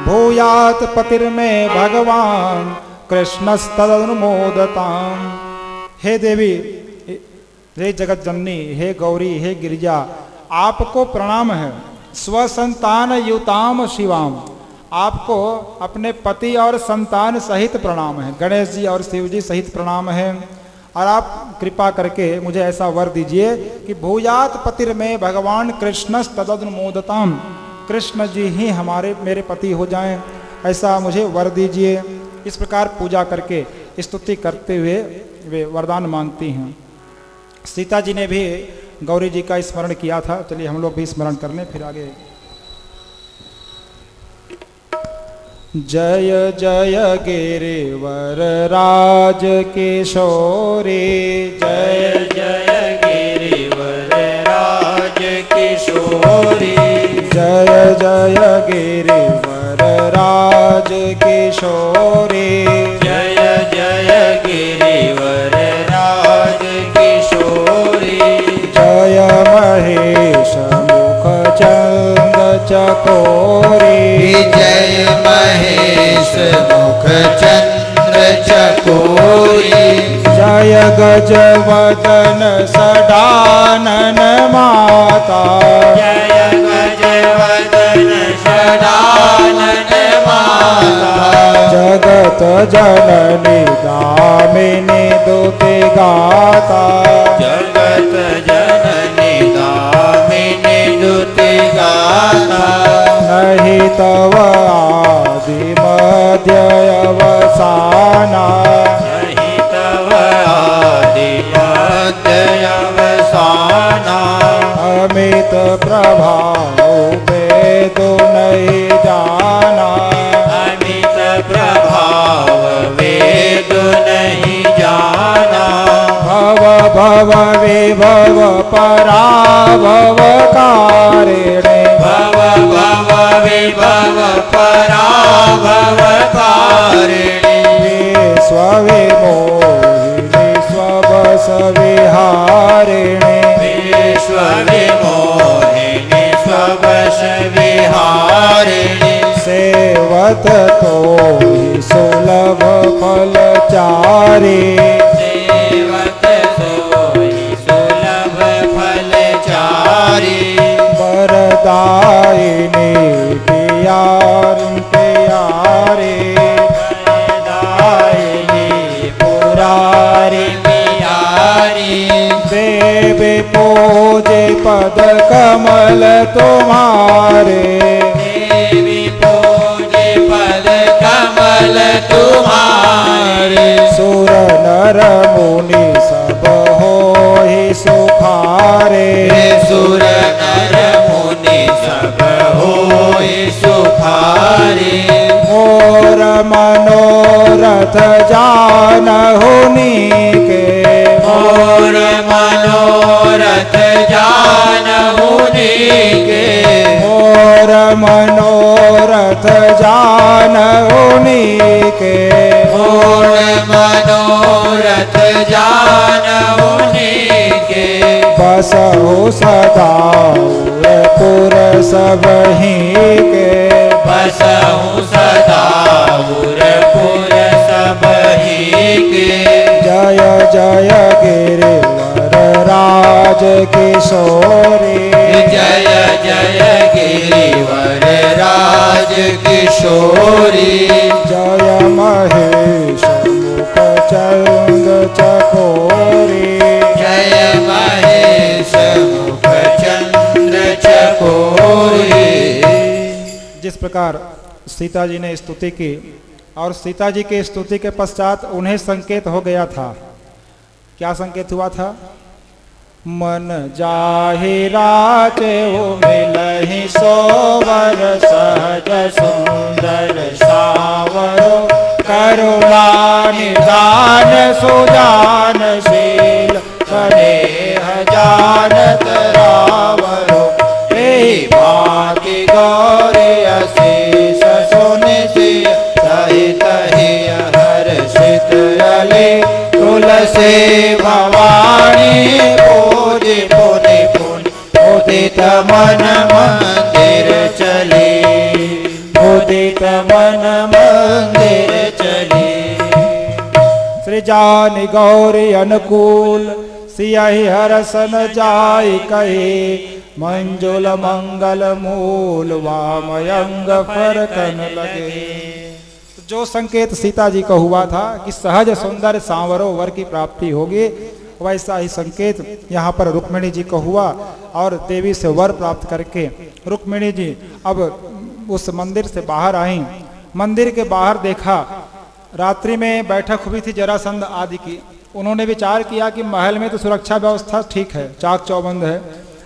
भूयात् पतिर्मे भगवान कृष्णस्तदनुमोदताम्। हे देवी, हे जगत जननी, हे गौरी, हे गिरिजा, आपको प्रणाम है। स्वसंतान युताम शिवाम, आपको अपने पति और संतान सहित प्रणाम है, गणेश जी और शिव जी सहित प्रणाम है। और आप कृपा करके मुझे ऐसा वर दीजिए कि भूयात पतिर में भगवान कृष्ण तदनुमोदताम, कृष्ण जी ही मेरे पति हो जाएं, ऐसा मुझे वर दीजिए। इस प्रकार पूजा करके स्तुति करते हुए वे वरदान मांगती हैं। सीता जी ने भी गौरी जी का स्मरण किया था, चलिए हम लोग भी स्मरण कर लें, फिर आगे। जय जय गिरिवर राज किशोरी, जय जय गिरिवर राज किशोरी, जय जय गिरिवर राज किशोरी, जय जय गिरिवर राज किशोरी, जय महेश मुख चंद चकोरी, जय महेश मुख चंद्र चकोरी, जय गजवदन सडानन माता, जय गजवदन सडानन माता, जगत जननी दामिनी दुति गाता, जगत जननी दामिनी दुति गाता, नहीं तव आदि मध्य अवसाना, नहीं तव आदि मध्य अवसाना, अमित प्रभाव वेद नहीं जाना, अमित प्रभाव वेद नहीं जाना, भव भव विभव पराभव कारिणे, भव भव विभव पराभव कारिणी, विश्वविमोहिनी स्ववश विहारिणे, विश्वविमोहिनी स्ववश विहारिणी, सेवत तो ही सुलभ फलचारी, सेवत सोई सुलभ फलचारी, वरदायिनी प्यार प्यारे, दायिनी पुरारी प्यारी, देवी पूजे पद कमल तुम्हारे, देवी पूजे पद कमल तुम्हारे, सुर नर मुनि सब होहि सुखारे, सुर नर मुनि सब होय सुखारे, मोर मनोरथ जानहु नीके, मोर मनोरथ जानहु नीके, मोर मनोरथ जानहु नीके, मनोरथ जानहुनि के बसहु सदा उरपुर सबहि के बसहु सदा उरपुर सबहि के जय जय गिरिवर राज किशोरी जय जय गिरिवर राज किशोरी जय महेश मुख चंद चकोरी जय महेश मुख चंद्र चकोरी। जिस प्रकार सीता जी ने स्तुति की और सीता जी के स्तुति के पश्चात उन्हें संकेत हो गया था। क्या संकेत हुआ था? मन जाहिरा चेऊ मिलहि सोवर सहज सुंदर सावरो करुणा निदान सुजान शील स्नेह जानत रावरो एहि भांति गौरी अशीष सुनि सिय सहित हिय हर्षित अले तुलसी भवानी पूजि पुनि पुनि उदित मन मंदिर चली उदित मन मंदिर चली। श्री जानि गौरी अनुकूल सियहि हरसन जाय कहे मंजुल मंगल मूल वामयंग फरकन लगे। जो संकेत सीता जी को हुआ था कि सहज सुंदर सांवरो वर की प्राप्ति होगी, वैसा ही संकेत यहाँ पर रुक्मिणी जी को हुआ और देवी से वर प्राप्त करके रुक्मिणी जी अब उस मंदिर से बाहर आई। मंदिर के बाहर देखा रात्रि में बैठक हुई थी जरासंध आदि की। उन्होंने विचार किया कि महल में तो सुरक्षा व्यवस्था ठीक है, चाक चौबंद है,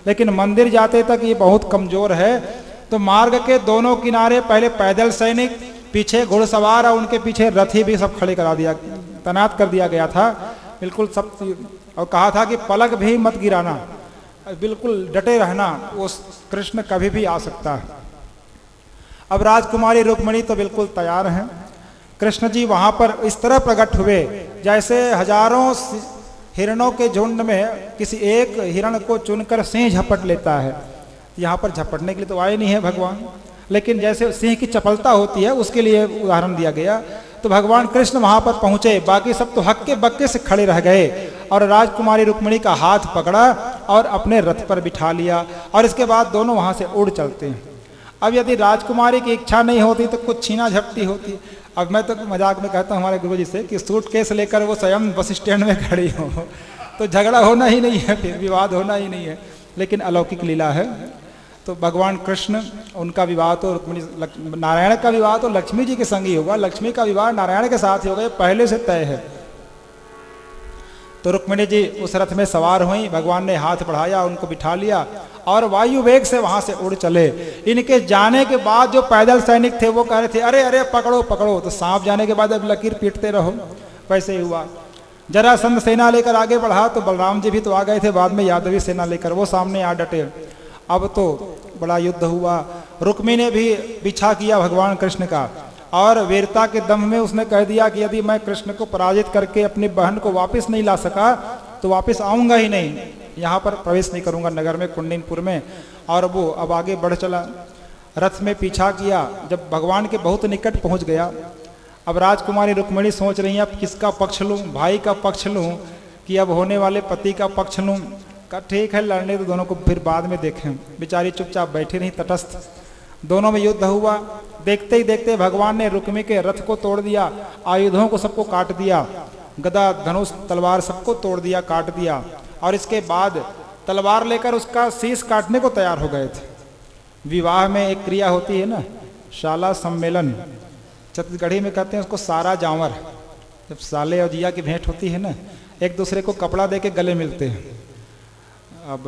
लेकिन मंदिर जाते तक ये बहुत कमजोर है। तो मार्ग के दोनों किनारे पहले पैदल सैनिक, पीछे घुड़सवार और उनके पीछे रथी भी सब खड़े करा दिया, तैनात कर दिया गया था बिल्कुल सब। और कहा था कि पलक भी मत गिराना, बिल्कुल डटे रहना, वो कृष्ण कभी भी आ सकता है। अब राजकुमारी रुक्मिणी तो बिल्कुल तैयार हैं। कृष्ण जी वहां पर इस तरह प्रकट हुए जैसे हजारों हिरणों के झुंड में किसी एक हिरण को चुनकर सिंह झपट लेता है। यहाँ पर झपटने के लिए तो आए नहीं है भगवान, लेकिन जैसे सिंह की चपलता होती है उसके लिए उदाहरण दिया गया। तो भगवान कृष्ण वहां पर पहुंचे, बाकी सब तो हक्के बक्के से खड़े रह गए और राजकुमारी रुक्मिणी का हाथ पकड़ा और अपने रथ पर बिठा लिया और इसके बाद दोनों वहां से उड़ चलते हैं। अब यदि राजकुमारी की इच्छा नहीं होती तो कुछ छीना झपटी होती। अब मैं तो मजाक में कहता हूँ हमारे गुरुजी से कि सूटकेस लेकर वो स्वयं बस स्टैंड में खड़ी हो तो झगड़ा होना ही नहीं है, फिर विवाद होना ही नहीं है, लेकिन अलौकिक लीला है। तो भगवान कृष्ण, उनका विवाह तो रुक्मिणी, नारायण का विवाह तो लक्ष्मी जी के संग ही होगा, लक्ष्मी का विवाह नारायण के साथ ही होगा, ये पहले से तय है। तो रुक्मिणी जी उस रथ में सवार हुई, भगवान ने हाथ बढ़ाया, उनको बिठा लिया और वायु वेग से वहां से उड़ चले। इनके जाने के बाद जो पैदल सैनिक थे वो कह रहे थे अरे अरे पकड़ो पकड़ो, तो सांप जाने के बाद अब लकीर पीटते रहो, वैसे ही हुआ। जरासंध सेना लेकर आगे बढ़ा तो बलराम जी भी तो आ गए थे बाद में यादवी सेना लेकर, वो सामने आ डटे। अब तो बड़ा युद्ध हुआ। रुक्मी ने भी पीछा किया भगवान कृष्ण का और वीरता के दम में उसने कह दिया कि यदि मैं कृष्ण को पराजित करके अपनी बहन को वापस नहीं ला सका तो वापस आऊंगा ही नहीं, यहाँ पर प्रवेश नहीं करूंगा नगर में, कुंडिनपुर में। और वो अब आगे बढ़ चला, रथ में पीछा किया। जब भगवान के बहुत निकट पहुंच गया, अब राजकुमारी रुक्मिणी सोच रही है अब किसका पक्ष लूं, भाई का पक्ष लूं कि अब होने वाले पति का पक्ष लूं। का ठीक है, लड़ने तो दोनों को फिर बाद में देखें। बेचारी चुपचाप बैठी रही तटस्थ। दोनों में युद्ध हुआ। देखते ही देखते भगवान ने रुक्मी के रथ को तोड़ दिया, आयुधों को सबको काट दिया, गदा धनुष तलवार सबको तोड़ दिया, काट दिया। और इसके बाद तलवार लेकर उसका शीश काटने को तैयार हो गए थे। विवाह में एक क्रिया होती है ना, शाला सम्मेलन, छत्तीसगढ़ी में कहते हैं उसको सारा जावर। जब साले और जिया की भेंट होती है ना, एक दूसरे को कपड़ा दे के गले मिलते हैं। अब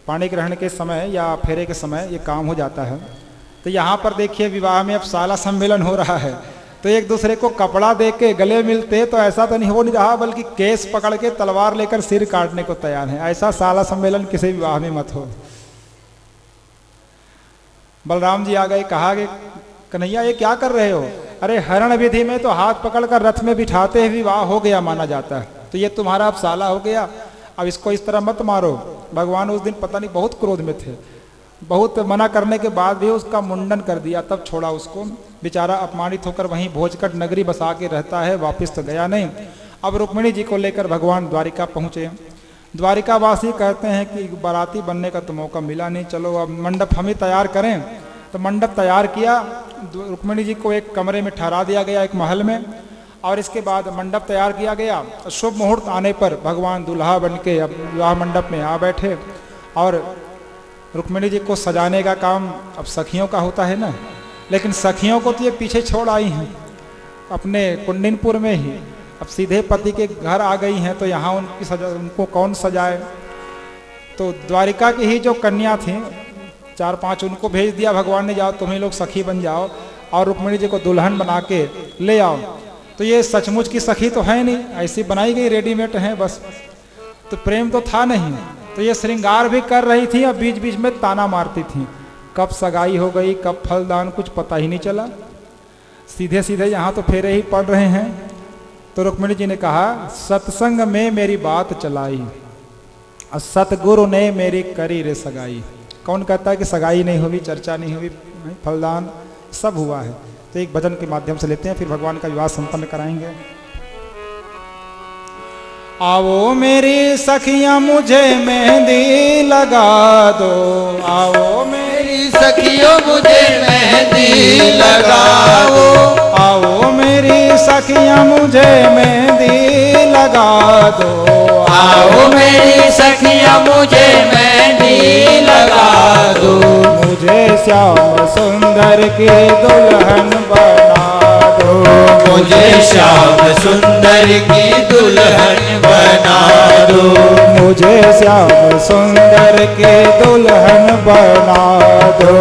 पाणी ग्रहण के समय या फेरे के समय ये काम हो जाता है। तो यहाँ पर देखिए विवाह में अब साला सम्मेलन हो रहा है, तो एक दूसरे को कपड़ा दे के गले मिलते, तो ऐसा तो नहीं हो नहीं रहा, बल्कि केस पकड़ के तलवार लेकर सिर काटने को तैयार है। ऐसा साला सम्मेलन किसी विवाह में मत हो। बलराम जी आ गए, कहा कि कन्हैया ये क्या कर रहे हो? अरे हरण विधि में तो हाथ पकड़कर रथ में बिठाते ही विवाह हो गया माना जाता है, तो ये तुम्हारा अब साला हो गया, अब इसको इस तरह मत मारो। भगवान उस दिन पता नहीं बहुत क्रोध में थे, बहुत मना करने के बाद भी उसका मुंडन कर दिया, तब छोड़ा उसको। बेचारा अपमानित होकर वहीं भोजकट नगरी बसा के रहता है, वापस तो गया नहीं। अब रुक्मिणी जी को लेकर भगवान द्वारिका पहुँचे। द्वारिकावासी कहते हैं कि बाराती बनने का तो मौका मिला नहीं, चलो अब मंडप हम ही तैयार करें। तो मंडप तैयार किया, रुक्मिणी जी को एक कमरे में ठहरा दिया गया, एक महल में, और इसके बाद मंडप तैयार किया गया। शुभ मुहूर्त आने पर भगवान दूल्हा बन के अब विवाह मंडप में आ बैठे, और रुक्मिणी जी को सजाने का काम अब सखियों का होता है ना, लेकिन सखियों को तो ये पीछे छोड़ आई हैं अपने कुंडिनपुर में ही, अब सीधे पति के घर आ गई हैं, तो यहाँ उनको कौन सजाए। तो द्वारिका की ही जो कन्या थी 4-5 उनको भेज दिया भगवान ने, जाओ तुम्हें लोग सखी बन जाओ और रुक्मिणी जी को दुल्हन बना के ले आओ। तो ये सचमुच की सखी तो है नहीं, ऐसी बनाई गई रेडीमेड है बस, तो प्रेम तो था नहीं। तो ये श्रृंगार भी कर रही थी और बीच बीच में ताना मारती थी, कब सगाई हो गई कब फलदान कुछ पता ही नहीं चला, सीधे सीधे यहाँ तो फेरे ही पड़ रहे हैं। तो रुक्मिणी जी ने कहा सत्संग में मेरी बात चलाई और सतगुरु ने मेरी करी रे सगाई। कौन कहता है कि सगाई नहीं हुई, चर्चा नहीं हुई, फलदान सब हुआ है। तो एक भजन के माध्यम से लेते हैं, फिर भगवान का विवाह संपन्न कराएंगे। आओ मेरी सखियां मुझे मेहंदी लगा दो, आओ मेरी सखियों मुझे मेहंदी लगाओ, आओ मेरी सखियां मुझे मेहंदी लगा दो, आओ मेरी सखियां मुझे मेहंदी लगा दो, मुझे श्याम सुंदर की दुल्हन बना दो, मुझे श्याम सुंदर की दुल्हन बना दो, मुझे श्याम सुंदर की दुल्हन बना दो,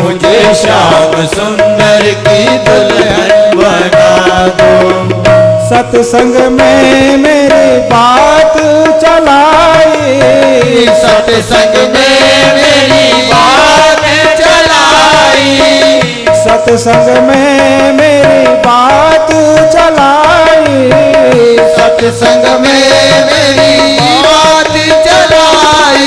मुझे श्याम सुंदर की दुल्हन बना दो। सत्संग में मेरी बात चलाई, सत्संग में मेरी बात चलाई, सत्संग में मेरी बात चलाई, सत्संग में मेरी बात चलाई,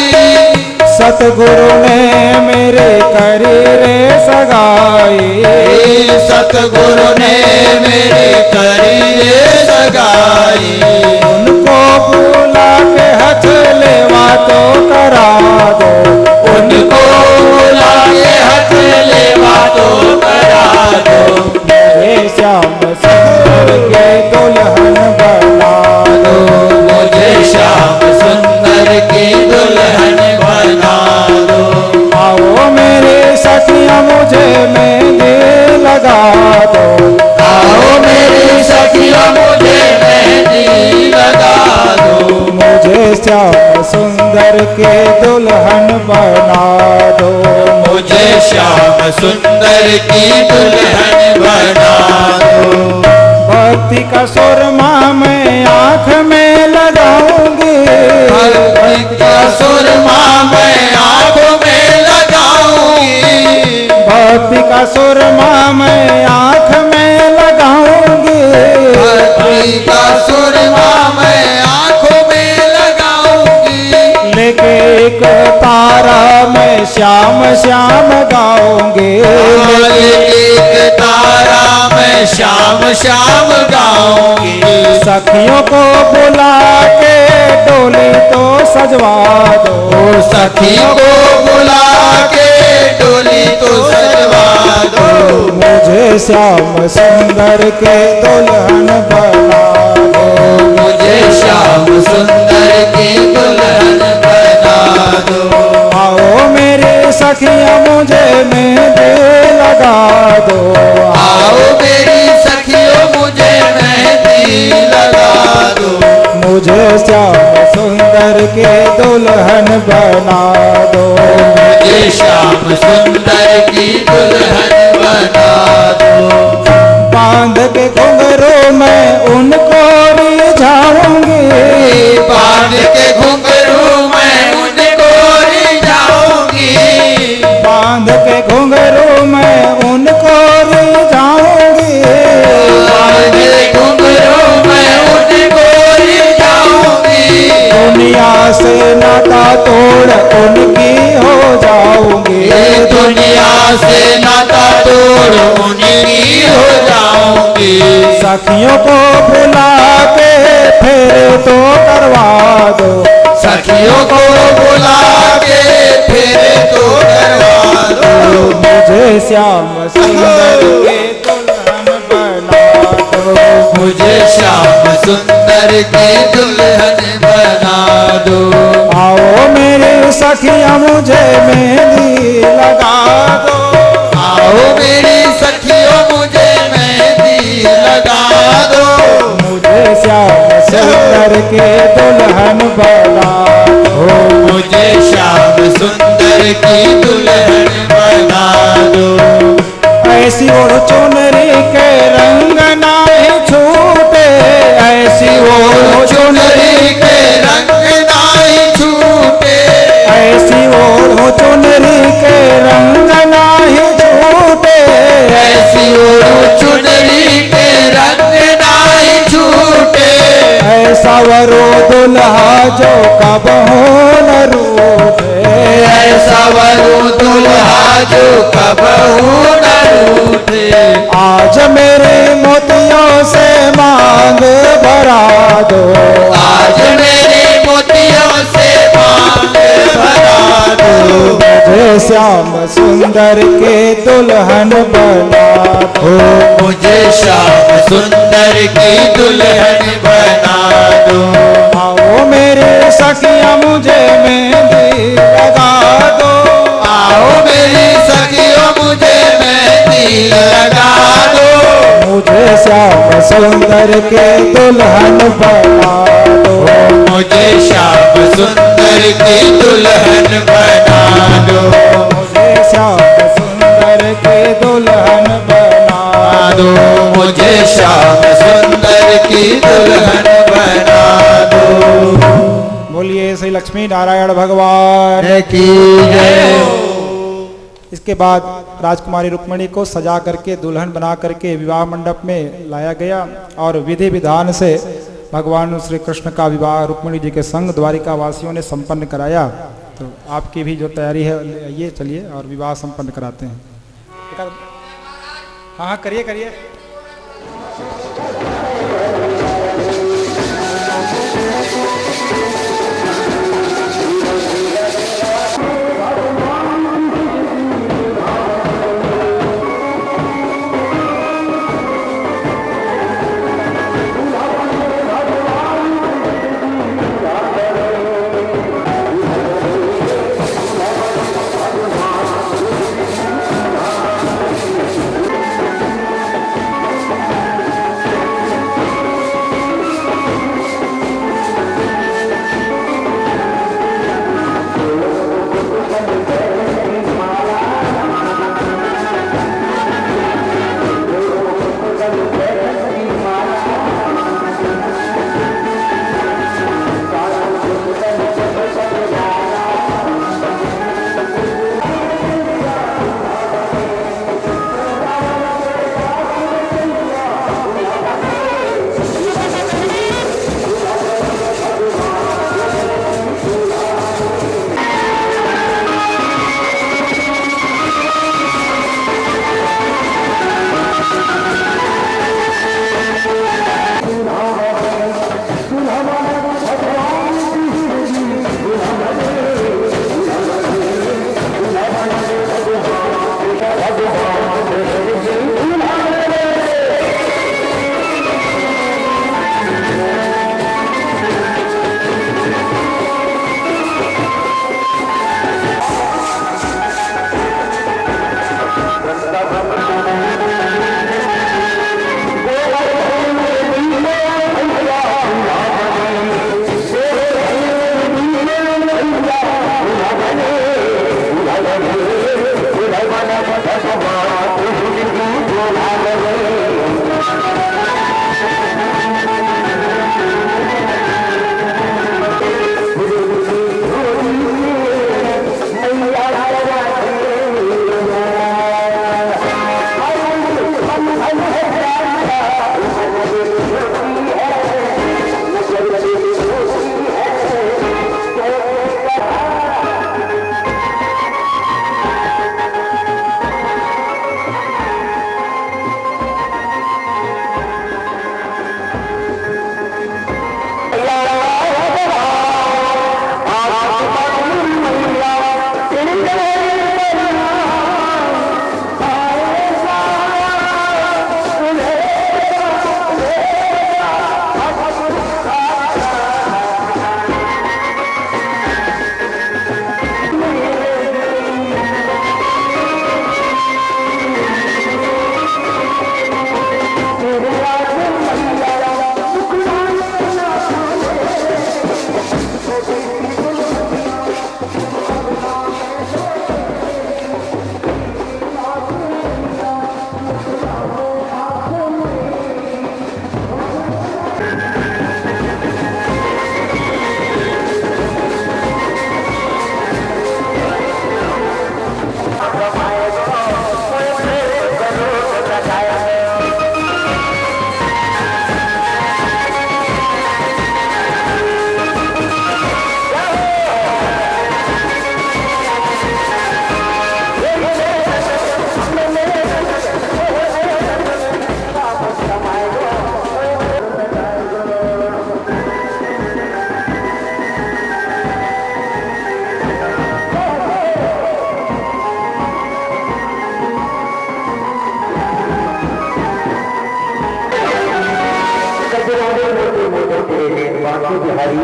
सतगुरु ने मेरे करी रे सगाई, सतगुरु ने मेरे करी रे सगाई, उनको बुला के हथ लेवा तो करा दो, उनको बुला के हथ लेवा तो करा दो, मुझे श्याम सुंदर के दुल्हन बना दो, मुझे श्याम सुंदर की दुल्हन बना दो, आओ मेरे सखियां मुझे मेहंदी लगा दो, आओ मेरी सखियां मुझे मेहंदी लगा दो, मुझे श्याम सुंदर के दुल्हन बना दो, मुझे श्याम सुंदर की दुल्हन बना दो, भक्ति का सुरमा मैं आंख में लगाऊंगी, भक्ति का सुरमा मैं आंखों में लगाऊंगी, भक्ति का सुरमा मैं आंख में लगाऊंगी, भक्ति का सुरमा मैं आंखों में लगाऊंगी, लेके एक तारा मैं श्याम श्याम गाऊंगी, एक तारा मैं श्याम श्याम गाऊंगी, सखियों को बुला के डोली तो सजवा दो, सखियों को बुला के डोली तो सजवा दो, मुझे श्याम सुंदर के दुल्हन बना दो, मुझे श्याम सुंदर की दुल्हन बना दो, आओ मेरी सखियां मुझे मेहंदी लगा दो, आओ मेरी सखियों मुझे मेहंदी लगा दो, मुझे श्याम सुंदर के दुल्हन बना दो, मुझे श्याम सुंदर की दुल्हन बना दो, बांध के घुंघरू में उनको रिझाऊंगी, बांध के घुंघरू में उनको रिझाऊंगी, बांध के घुंघरू में उनको रिझाऊंगी, सखियों को बुला के फेरे तो करवा दो, सखियों को बुला के फेरे तो करवा दो। मुझे श्याम सुंदर के दुल्हन बना दो, मुझे श्याम सुंदर की दुल्हन बना दो। आओ मेरी सखियां मुझे मेहंदी लगा दो, आओ मेरी सखियों मुझे मेहंदी लगा दो। मुझे श्याम सुंदर के दुल्हन बना दो, मुझे श्याम सुंदर की दुल्हन बना दो। ऐसी ओढ़ चुनरी के रंग नाही छूटे, ऐसी ओढ़ चुनरी के रंग नाही छूटे, ऐसी ओढ़ चुनरी के रंग नाही छूटे, ऐसी ओढ़ चुनरी के रंग नाही छूटे। ऐसा वरो दुल्हा जो कबहू न रूठे, ऐसा वरु दुल्हा जो कबहू न रूठे। आज मेरे मोतियों से मांग भरा दो, आज मेरे मोतियों से मांग भरा दो। मुझे श्याम सुंदर के दुल्हन बना दो, मुझे श्याम सुंदर की दुल्हन बना दो। आओ मेरे सखियां मुझे मेहंदी लगा दो, आओ मेरी सखियों मुझे मेहंदी लगा दो। मुझे श्याम सुंदर के दुल्हन बना दो, मुझे श्याम सुंदर की दुल्हन बना दो। मुझे श्याम सुंदर के दुल्हन बना दो मुझे श्याम सुंदर की दुल्हन बना दो। बोलिए श्री लक्ष्मी नारायण भगवान की जय। इसके बाद राजकुमारी रुक्मिणी को सजा करके दुल्हन बना करके विवाह मंडप में लाया गया और विधि विधान से भगवान श्री कृष्ण का विवाह रुक्मिणी जी के संग द्वारिका वासियों ने संपन्न कराया। तो आपकी भी जो तैयारी है ये चलिए और विवाह संपन्न कराते हैं। हाँ हाँ करिए करिए। तेरे बांके बिहारी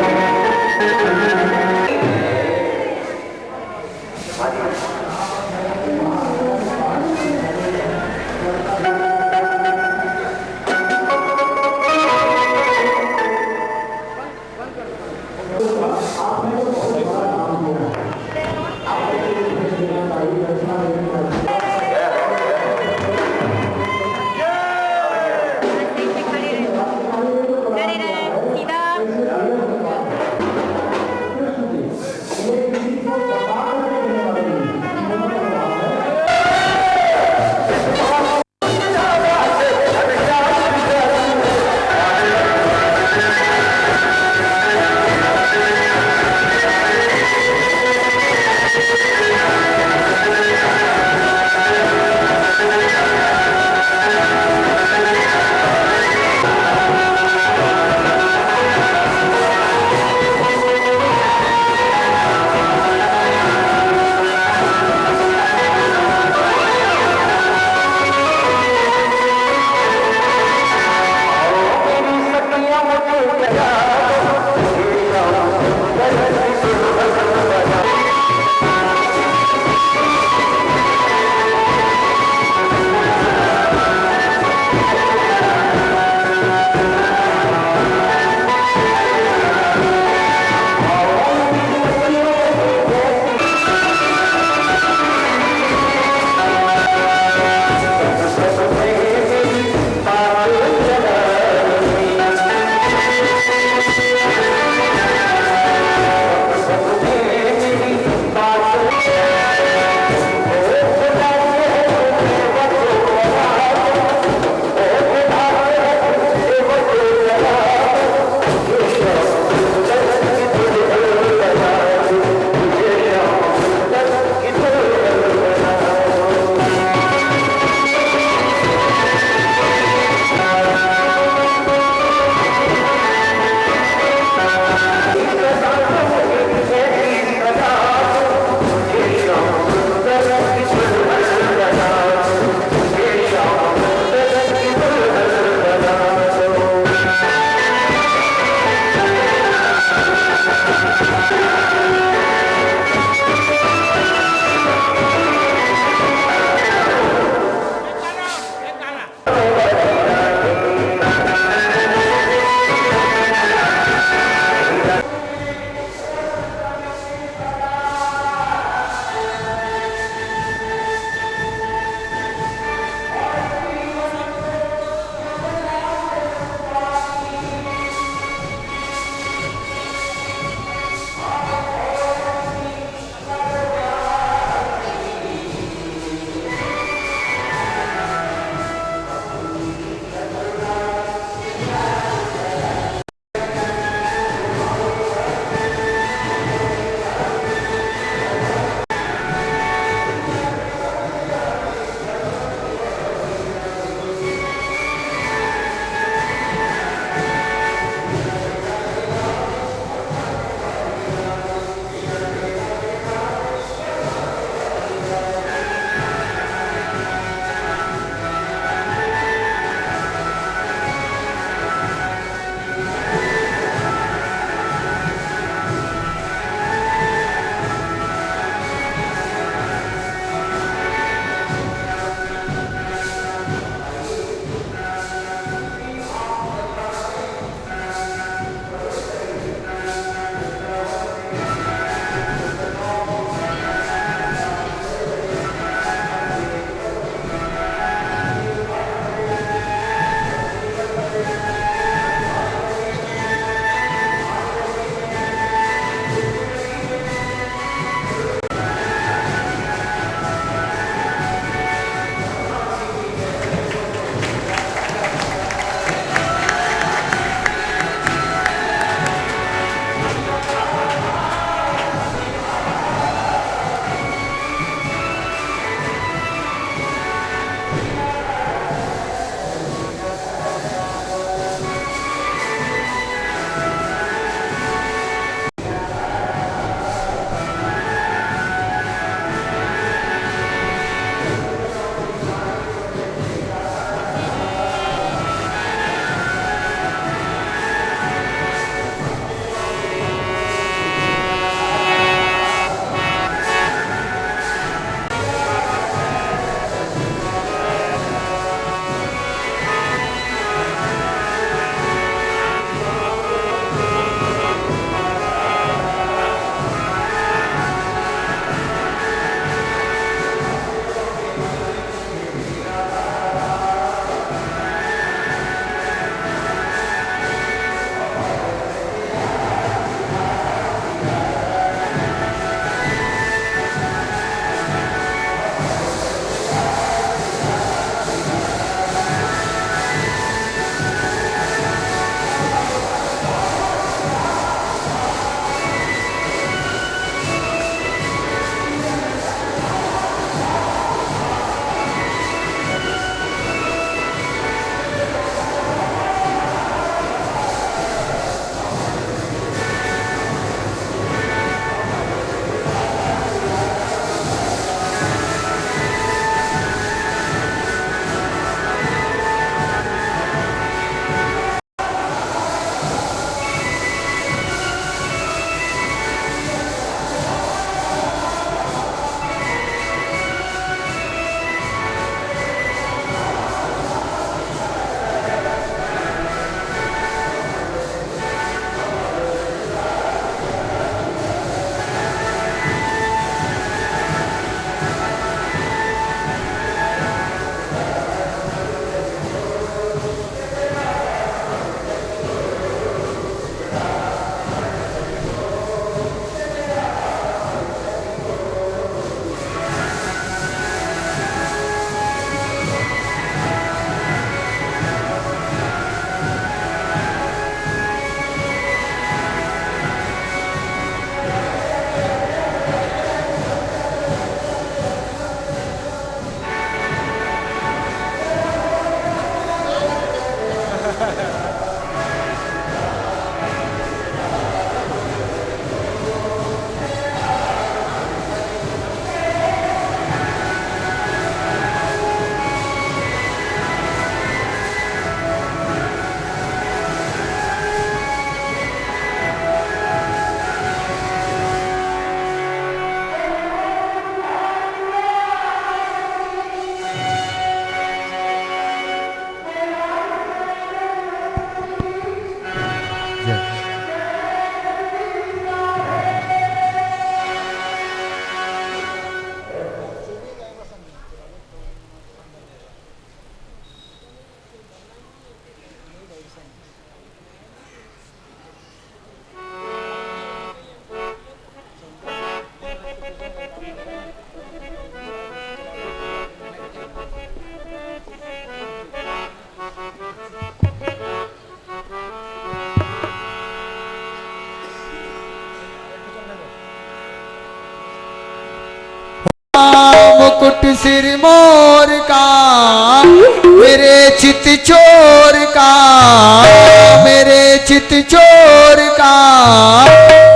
चित चोर का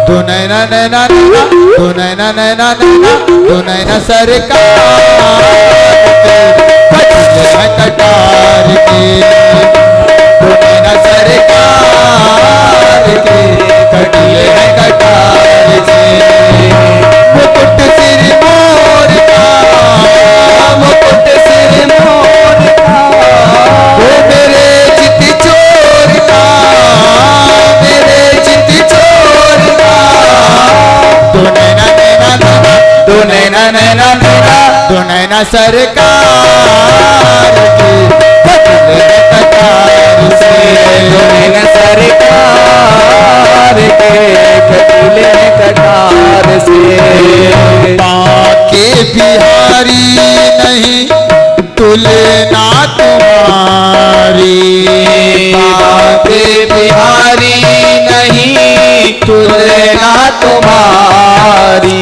दो नैना नैना नैना दो नैना नैना नैना दो नैना सरकार कटले हैं कटार के दो नैना सरकार के कटले हैं कटार से मुकुट सिर मोर का मुकुट सिर मोर का वो मेरे चित चोर का मेरे चित चोर का दो नैना नैना नैना दो नैना नैना नैना दो नैना सरकार की कटले कटार से दो नैना सरकार के कटले कटार से बाके बिहारी नहीं तुलना तुम्हारी बाके बिहारी नहीं तुलना तुम्हारी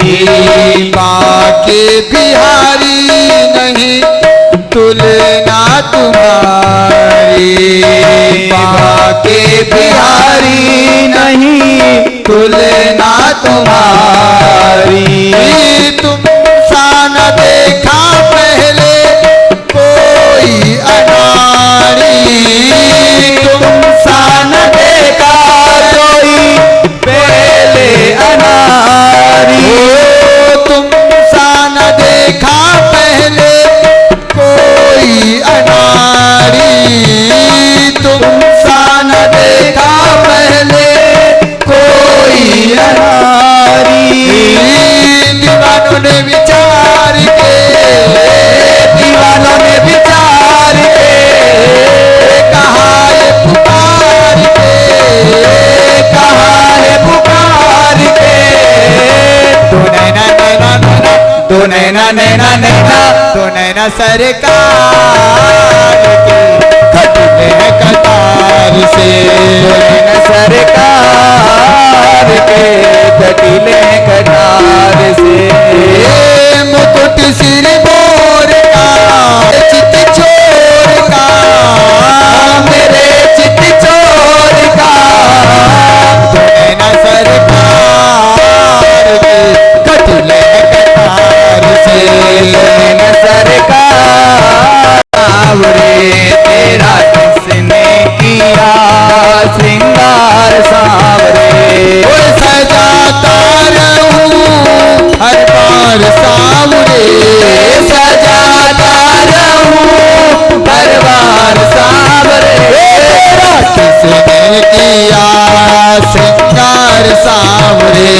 बाके बिहारी नहीं तुलना तुम्हारी बाके बिहारी नहीं तुलना तुम्हारी तुम सा न देखा पहले कोई अनारी तुम सा न देखा कोई पहले अनारी तुम सा न देखा पहले कोई अनारी तुम सा न देखा पहले कोई अनारी दीवानों ने विचार के दीवानों ने विचार के कहा है पुकार के कहा है पुकार के दो नैना नैना नैना दो नैना नैना नैना दो नैना सरकार के कटले हैं कटार से दो नैना सरकार के कटले हैं कटार से मुकुट सिर मोर का चित चोर का मेरे चित चोर का दो नैना सरकार के कटले हैं कटार से दो नैना सरकार तेरा किसने किया श्रृंगार सांवरे सजाता रहूं हर बार सांवरे सजाता रहूं हर बार सांवरे तेरा किसने किया श्रृंगार सांवरे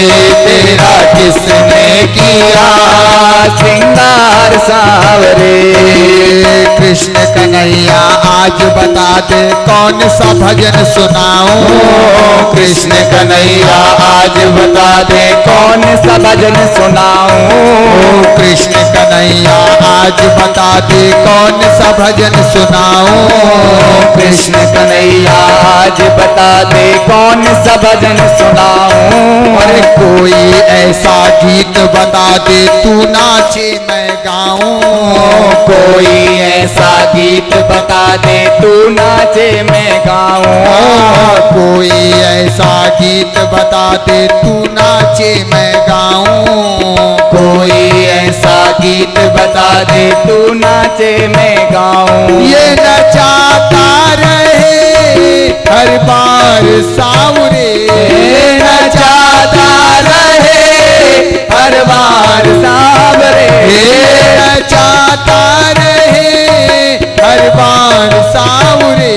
तेरा किसने किया श्रृंगार सांवरे कृष्ण कन्हैया आज बता दे कौन सा भजन सुनाऊं कृष्ण कन्हैया आज बता दे कौन सा भजन सुनाऊं कृष्ण कन्हैया आज बता दे कौन सा भजन सुनाऊं कृष्ण कन्हैया आज बता दे कौन सा भजन सुनाऊं अरे कोई ऐसा गीत बता दे तू नाचे मैं गाऊं कोई ऐसा गीत बता दे तू नाचे मैं गाऊं कोई ऐसा गीत बता दे तू नाचे मैं गाऊं कोई ऐसा गीत बता दे तू नाचे मैं गाऊं ये नचाता रहे हर बार सांवरे नचाता रहे हर बार सांवरे नचाता रहे हर बार सांवरे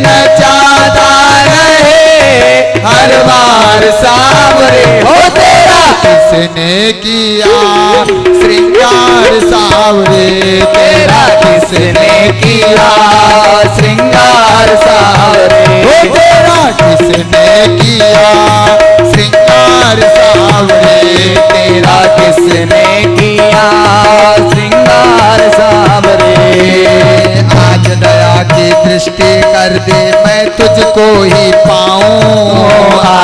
नचाता रहे हर बार सांवरे हो तेरा किसने किया श्रृंगार सांवरे तेरा किसने किया श्रृंगार सांवरे हो तेरा किसने किया श्रृंगार सांवरे तेरा किसने किया श्रृंगार सांवरे आज दया की दृष्टि कर दे मैं तुझको ही पाऊं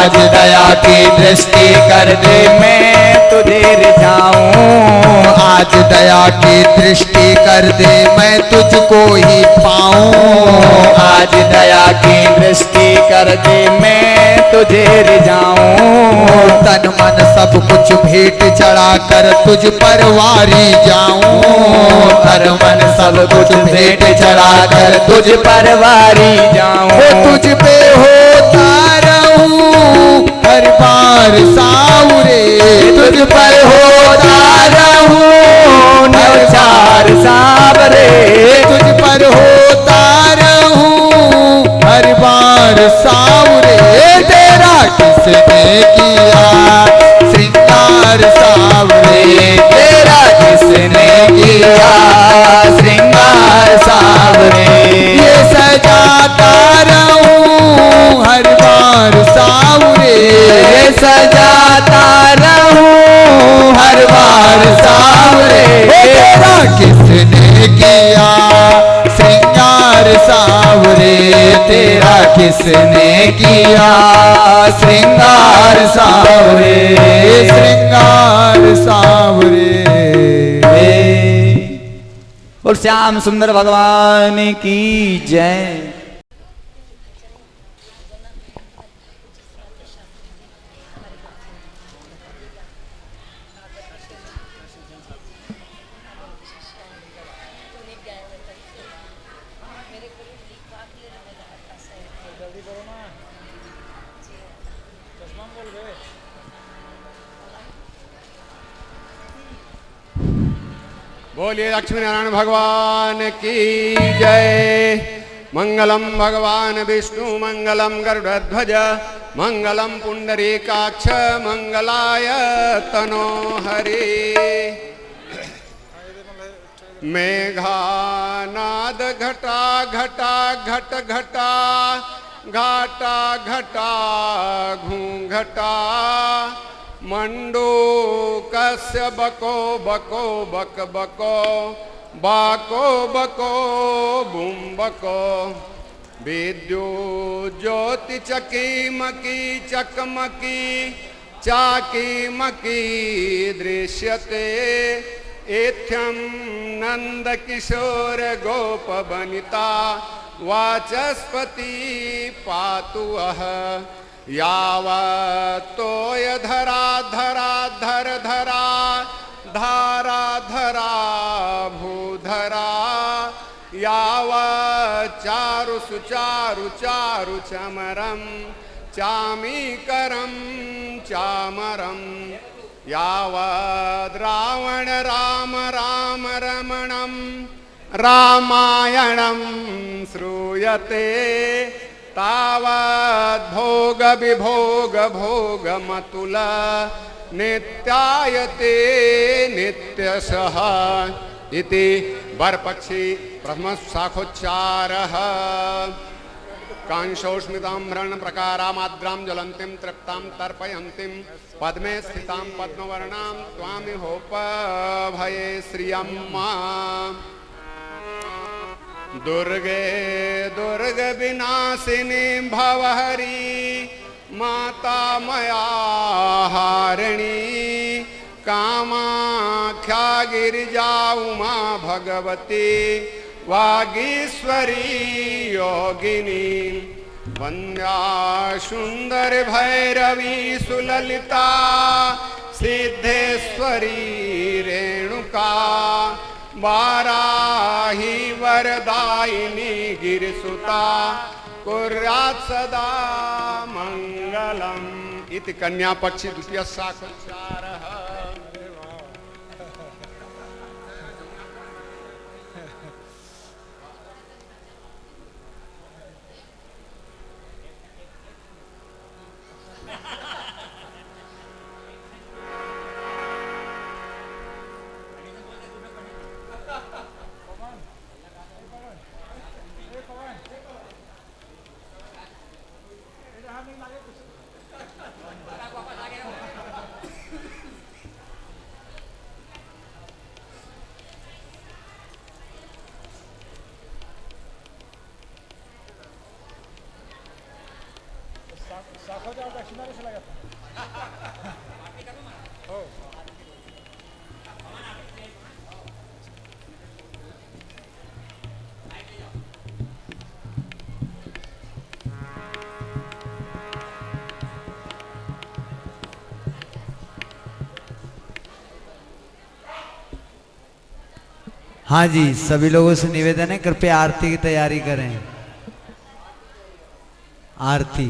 आज दया की दृष्टि कर दे मैं तुझे रिझाऊं, आज दया की दृष्टि कर दे मैं तुझको ही पाऊं, आज दया की दृष्टि कर दे मैं तुझे रिझाऊं, तन मन सब कुछ भेंट चढ़ा कर तुझ पर वारी जाऊं, तन मन सब कुछ भेंट चढ़ा कर तुझ पर वारी जाऊं, तुझ पे होता रहूं हर बार सावरे, तुझ पर होता रहूं नौचार सावरे, तुझ पर होता रहूं हर बार सावरे, तेरा किसने किया श्रृंगार सावरे, तेरा किसने किया श्रृंगार सावरे, ये सजाता रहूं हर बार सावरे, ये सजाता रहूं हर बार सावरे, तेरा किसने किया श्रृंगार सावरे, तेरा किसने किया श्रृंगार सावरे, श्रृंगार सावरे। और श्याम सुंदर भगवान की जय। बोलिए लक्ष्मी नारायण भगवान की जय। मंगलम भगवान विष्णु मंगलम गरुड़ध्वज मंगलम पुंडरीकाक्ष मंगलाय तनो हरे। मेघानाद घटा घटा घट घटा घाटा घटा घूंघटा मंडूकस्य बको बको बक बको बाको बको बुम बको विद्युत ज्योति चकीमकी चकमकी चाकीमकी दृश्यते एथ्यं नंद किशोर गोप बनिता वाचस्पति पातु अह यावतोय धरा धरा धर धरा धारा धरा भूधरा यावत् चारु सुचारु चारु चमरम चामीकरम चामरम यावद् रावण राम राम रमणम रामायणं श्रूयते तावद् भोग विभोग भोग मतुल नित्यायते नित्यशः इति वरपक्षी प्रथम शाखोच्चारः। कांशोष्मिताम्भरण प्रकारामाद्रां ज्वलन्तीं तृप्तां तर्पयन्तीं पद्मे स्थितां पद्मवर्णां त्वामिहोपभये श्रियम्मा। दुर्गे दुर्ग विनाशिनी भवहरी माता मया हारिणी कामाख्या गिरिजा उमा भगवती वागीश्वरी योगिनी वन्द्या सुंदर भैरवी सुललिता सिद्धेश्वरी रेणुका वाराही वरदायिनी गिरिसुता कुर्यात् सदा मंगलम् इति कन्या पक्षी द्वितीय शाखोच्चारः। हाँ जी, सभी लोगों से निवेदन है कृपया आरती की तैयारी करें। आरती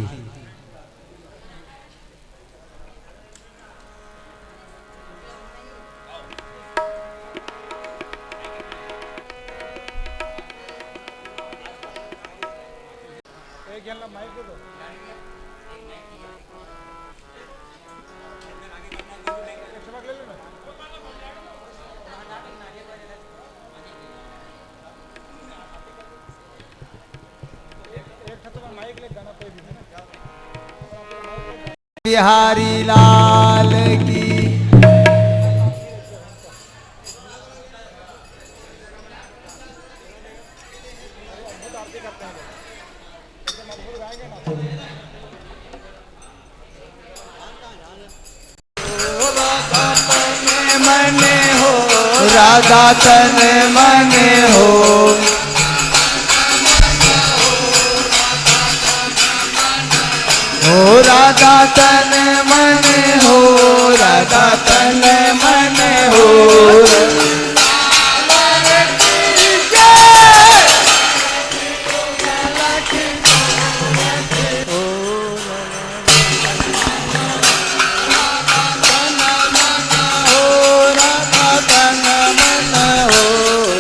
बिहारी लाल की मन हो राधा तन मन हो राधा तन मन हो राधा तन मन हो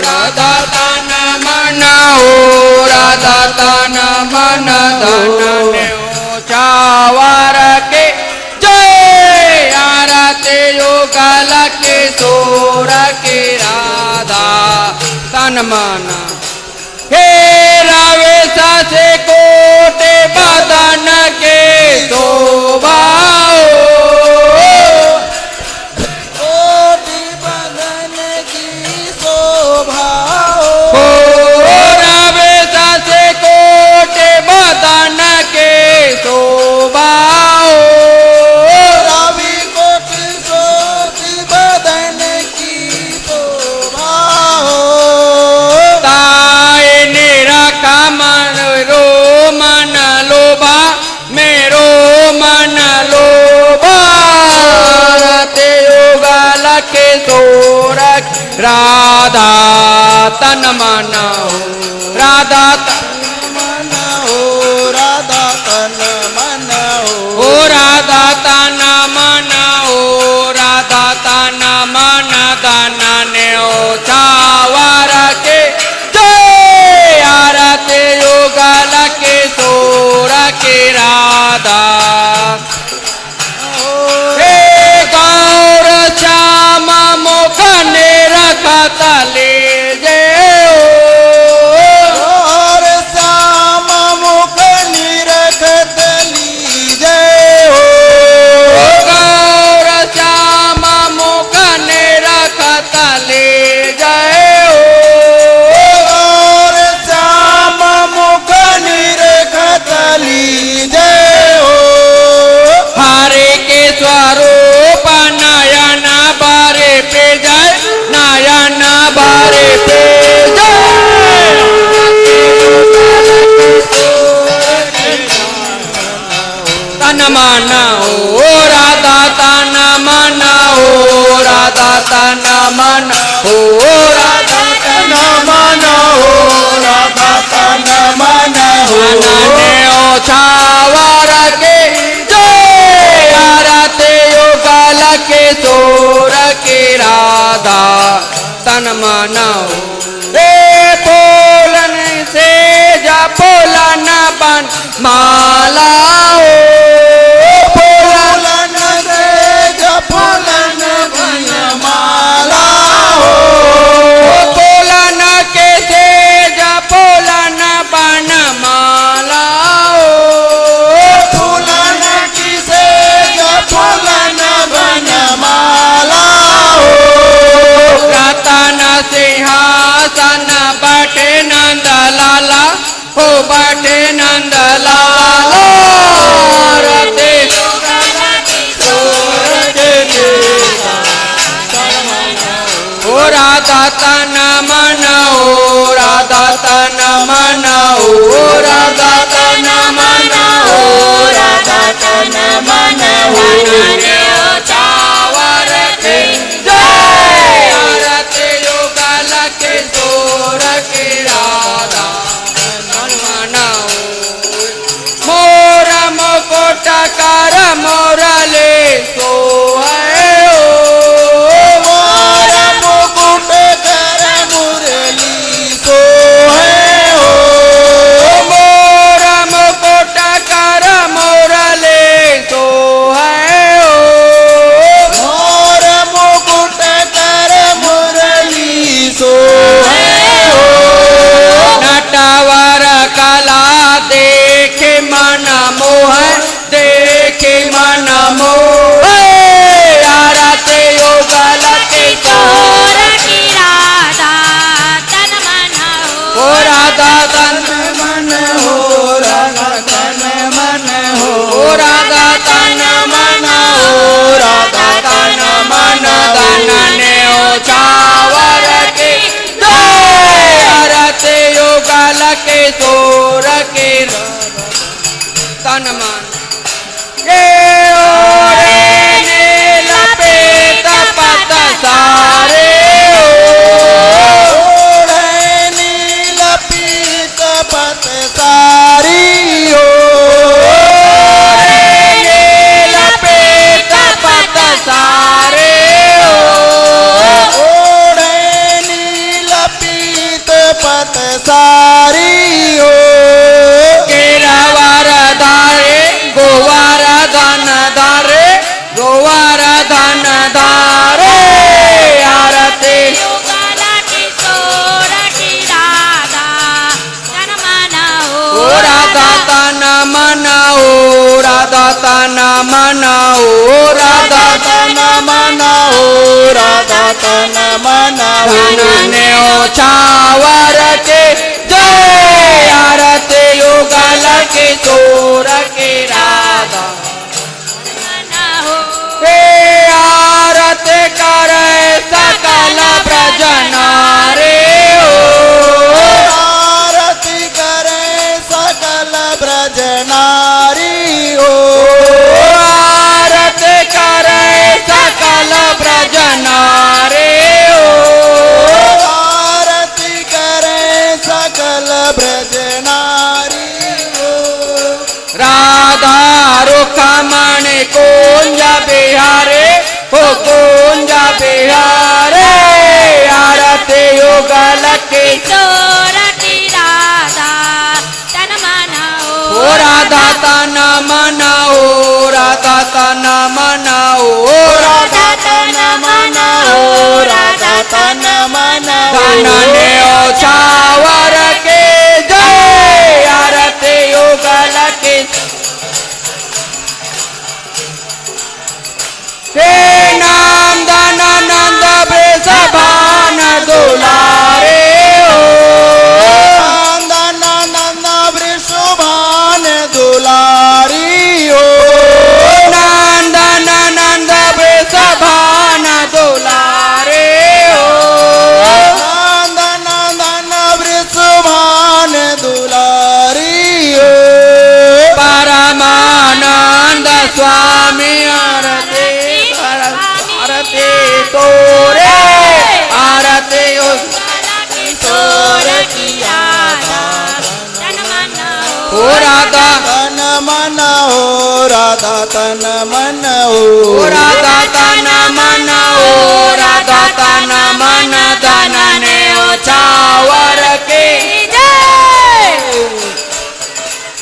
राधा तन मन हो राधा तन मन धन चावर के जय आरती युगल के सोर के राधा तन मन हे रवेश से कोटे बदन के शोभा राधा तन मन हो राधा तन मन हो राधा तन मन हो राधा तन मन हो राधा तन मन धन हो चावर के जय आरती युगल के सोर के राधा गौर श्याम मुख ले जय और श्याम मुख निरखत लीजय हो गौर श्याम मुख निरखत ले जय हो और श्याम मुख निरखत लीजय हो हरे के स्वरूप नयन बारे पे जय नयन बारे पे तन मन हो राधा तन मन हो राधा तन मन हो राधा तन मन हो राधा तन मन हो छावर के जय आरती युगल के सोर के राधा तन मन हो रे बोलन से जपोलन बन माला हो बोलन से जपोलन बन माला हो बोलन के से जपोलन बन माला हो चावर के जय आरती युगल किशोर की राधा मनाओ मोर मुकुट कर मुरली सोहे मोर मुकुट कर मुरली सोहे मोर मुकुट कर मुरली सोहे मोर मुकुट कर मुरली सोहे नटवर कला देख मन मोह देख मन मोह आरती युगल किशोर की राधा तन मन हो राधा तन मन हो राधा तन मन हो राधा तन मन हो राधा तन मन धन ने चावर की जय आरती युगल किशोर की तन मन ये ओरे नील पीत पत सारे ओरे नील पीत पत सारी ओरे नील पीत पत सारे ओरे नील पीत पत सारी केरावर धारे गोवार धन धारे गोवार धन धारे आरती युगल किशोर की राधा तन मन हो राधा तन मन हो राधा तन मन हो राधा तन मन हो राधा तन मन ने चावर के जय आरती युगल किशोर की राधा आरती करे सकल ब्रज नारे आरती करे सकल ब्रज नारी आरती करे सकल ब्रज नारे आरती करे सकल ब्रज नारी राधा रुखमण कुंज बिहारे हो कुंज बिहारे आरती युगल किशोर की राधा तन मन हो राधा तन मन हो राधा तन मन हो राधा तन मन हो राधा तन मन धन ने चावर के जय आरती युगल के हे नाम धन नंद वृषभान दुलारे हो नाम धन नंद वृषभान दुलारी हो नाम धन नंद वृषभान दुलारे हो नाम धन नंद वृषभान दुलारी हो परमानंद स्वामी आरती आरती तोरे आरती किशोर की राधा तन मन हो राधा तन मन हो राधा तन मन हो राधा तन मन हो राधा तन मन धन ने चावर के जय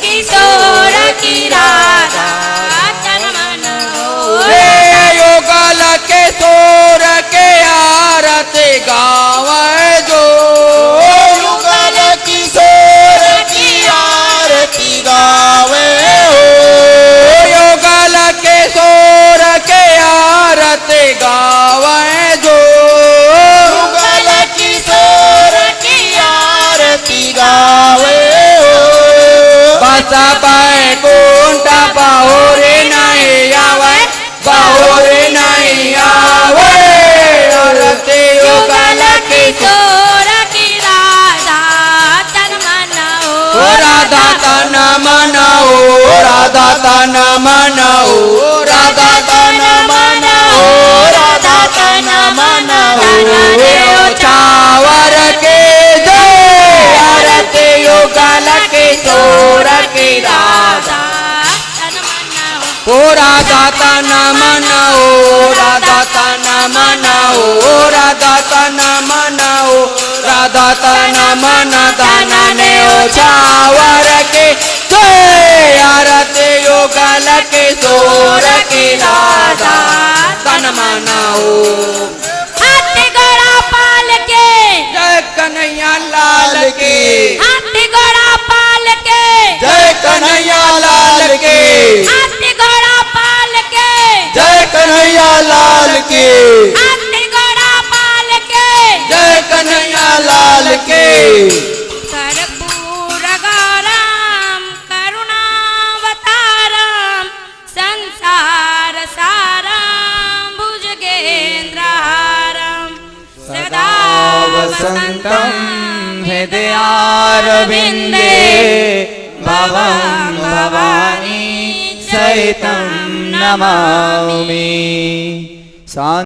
किशोर की राधा तन मन हो युगल किशोर के आरती गावे जो युगल किशोर की आरती गावे हो युगल किशोर के आरती गावे जो युगल किशोर की आरती गावे हो बस बैकुंठ बहुरे नहीं आवे बहुरे नहीं आवे आरती युगल किशोर की राधा तन मन हो राधा तन मन हो राधा तन मन हो राधा चावर के जय आरती युगल के चोर के राधा ओ राधा तन मन ओ राधा तन मन ओ राधा तन मन ओ राधा तन मन धन ने ओ चावर के जय आरती युगल के चोर के राधा तन मन ओ हाथी घोड़ा पाल के जय कन्हैया लाल के हाथी घोड़ा पाल के जय कन्हैया लाल के हाथी घोड़ा पाल के जय कन्हैया लाल के हाथी घोड़ा पाल के जय कन्हैया लाल के कर्पूर गौरम करुणावतारम संसार सारम भुजगेन्द्रहारम सदा वसन्तं हृदयारविन्दे भवं भवानी सहितं नमामि।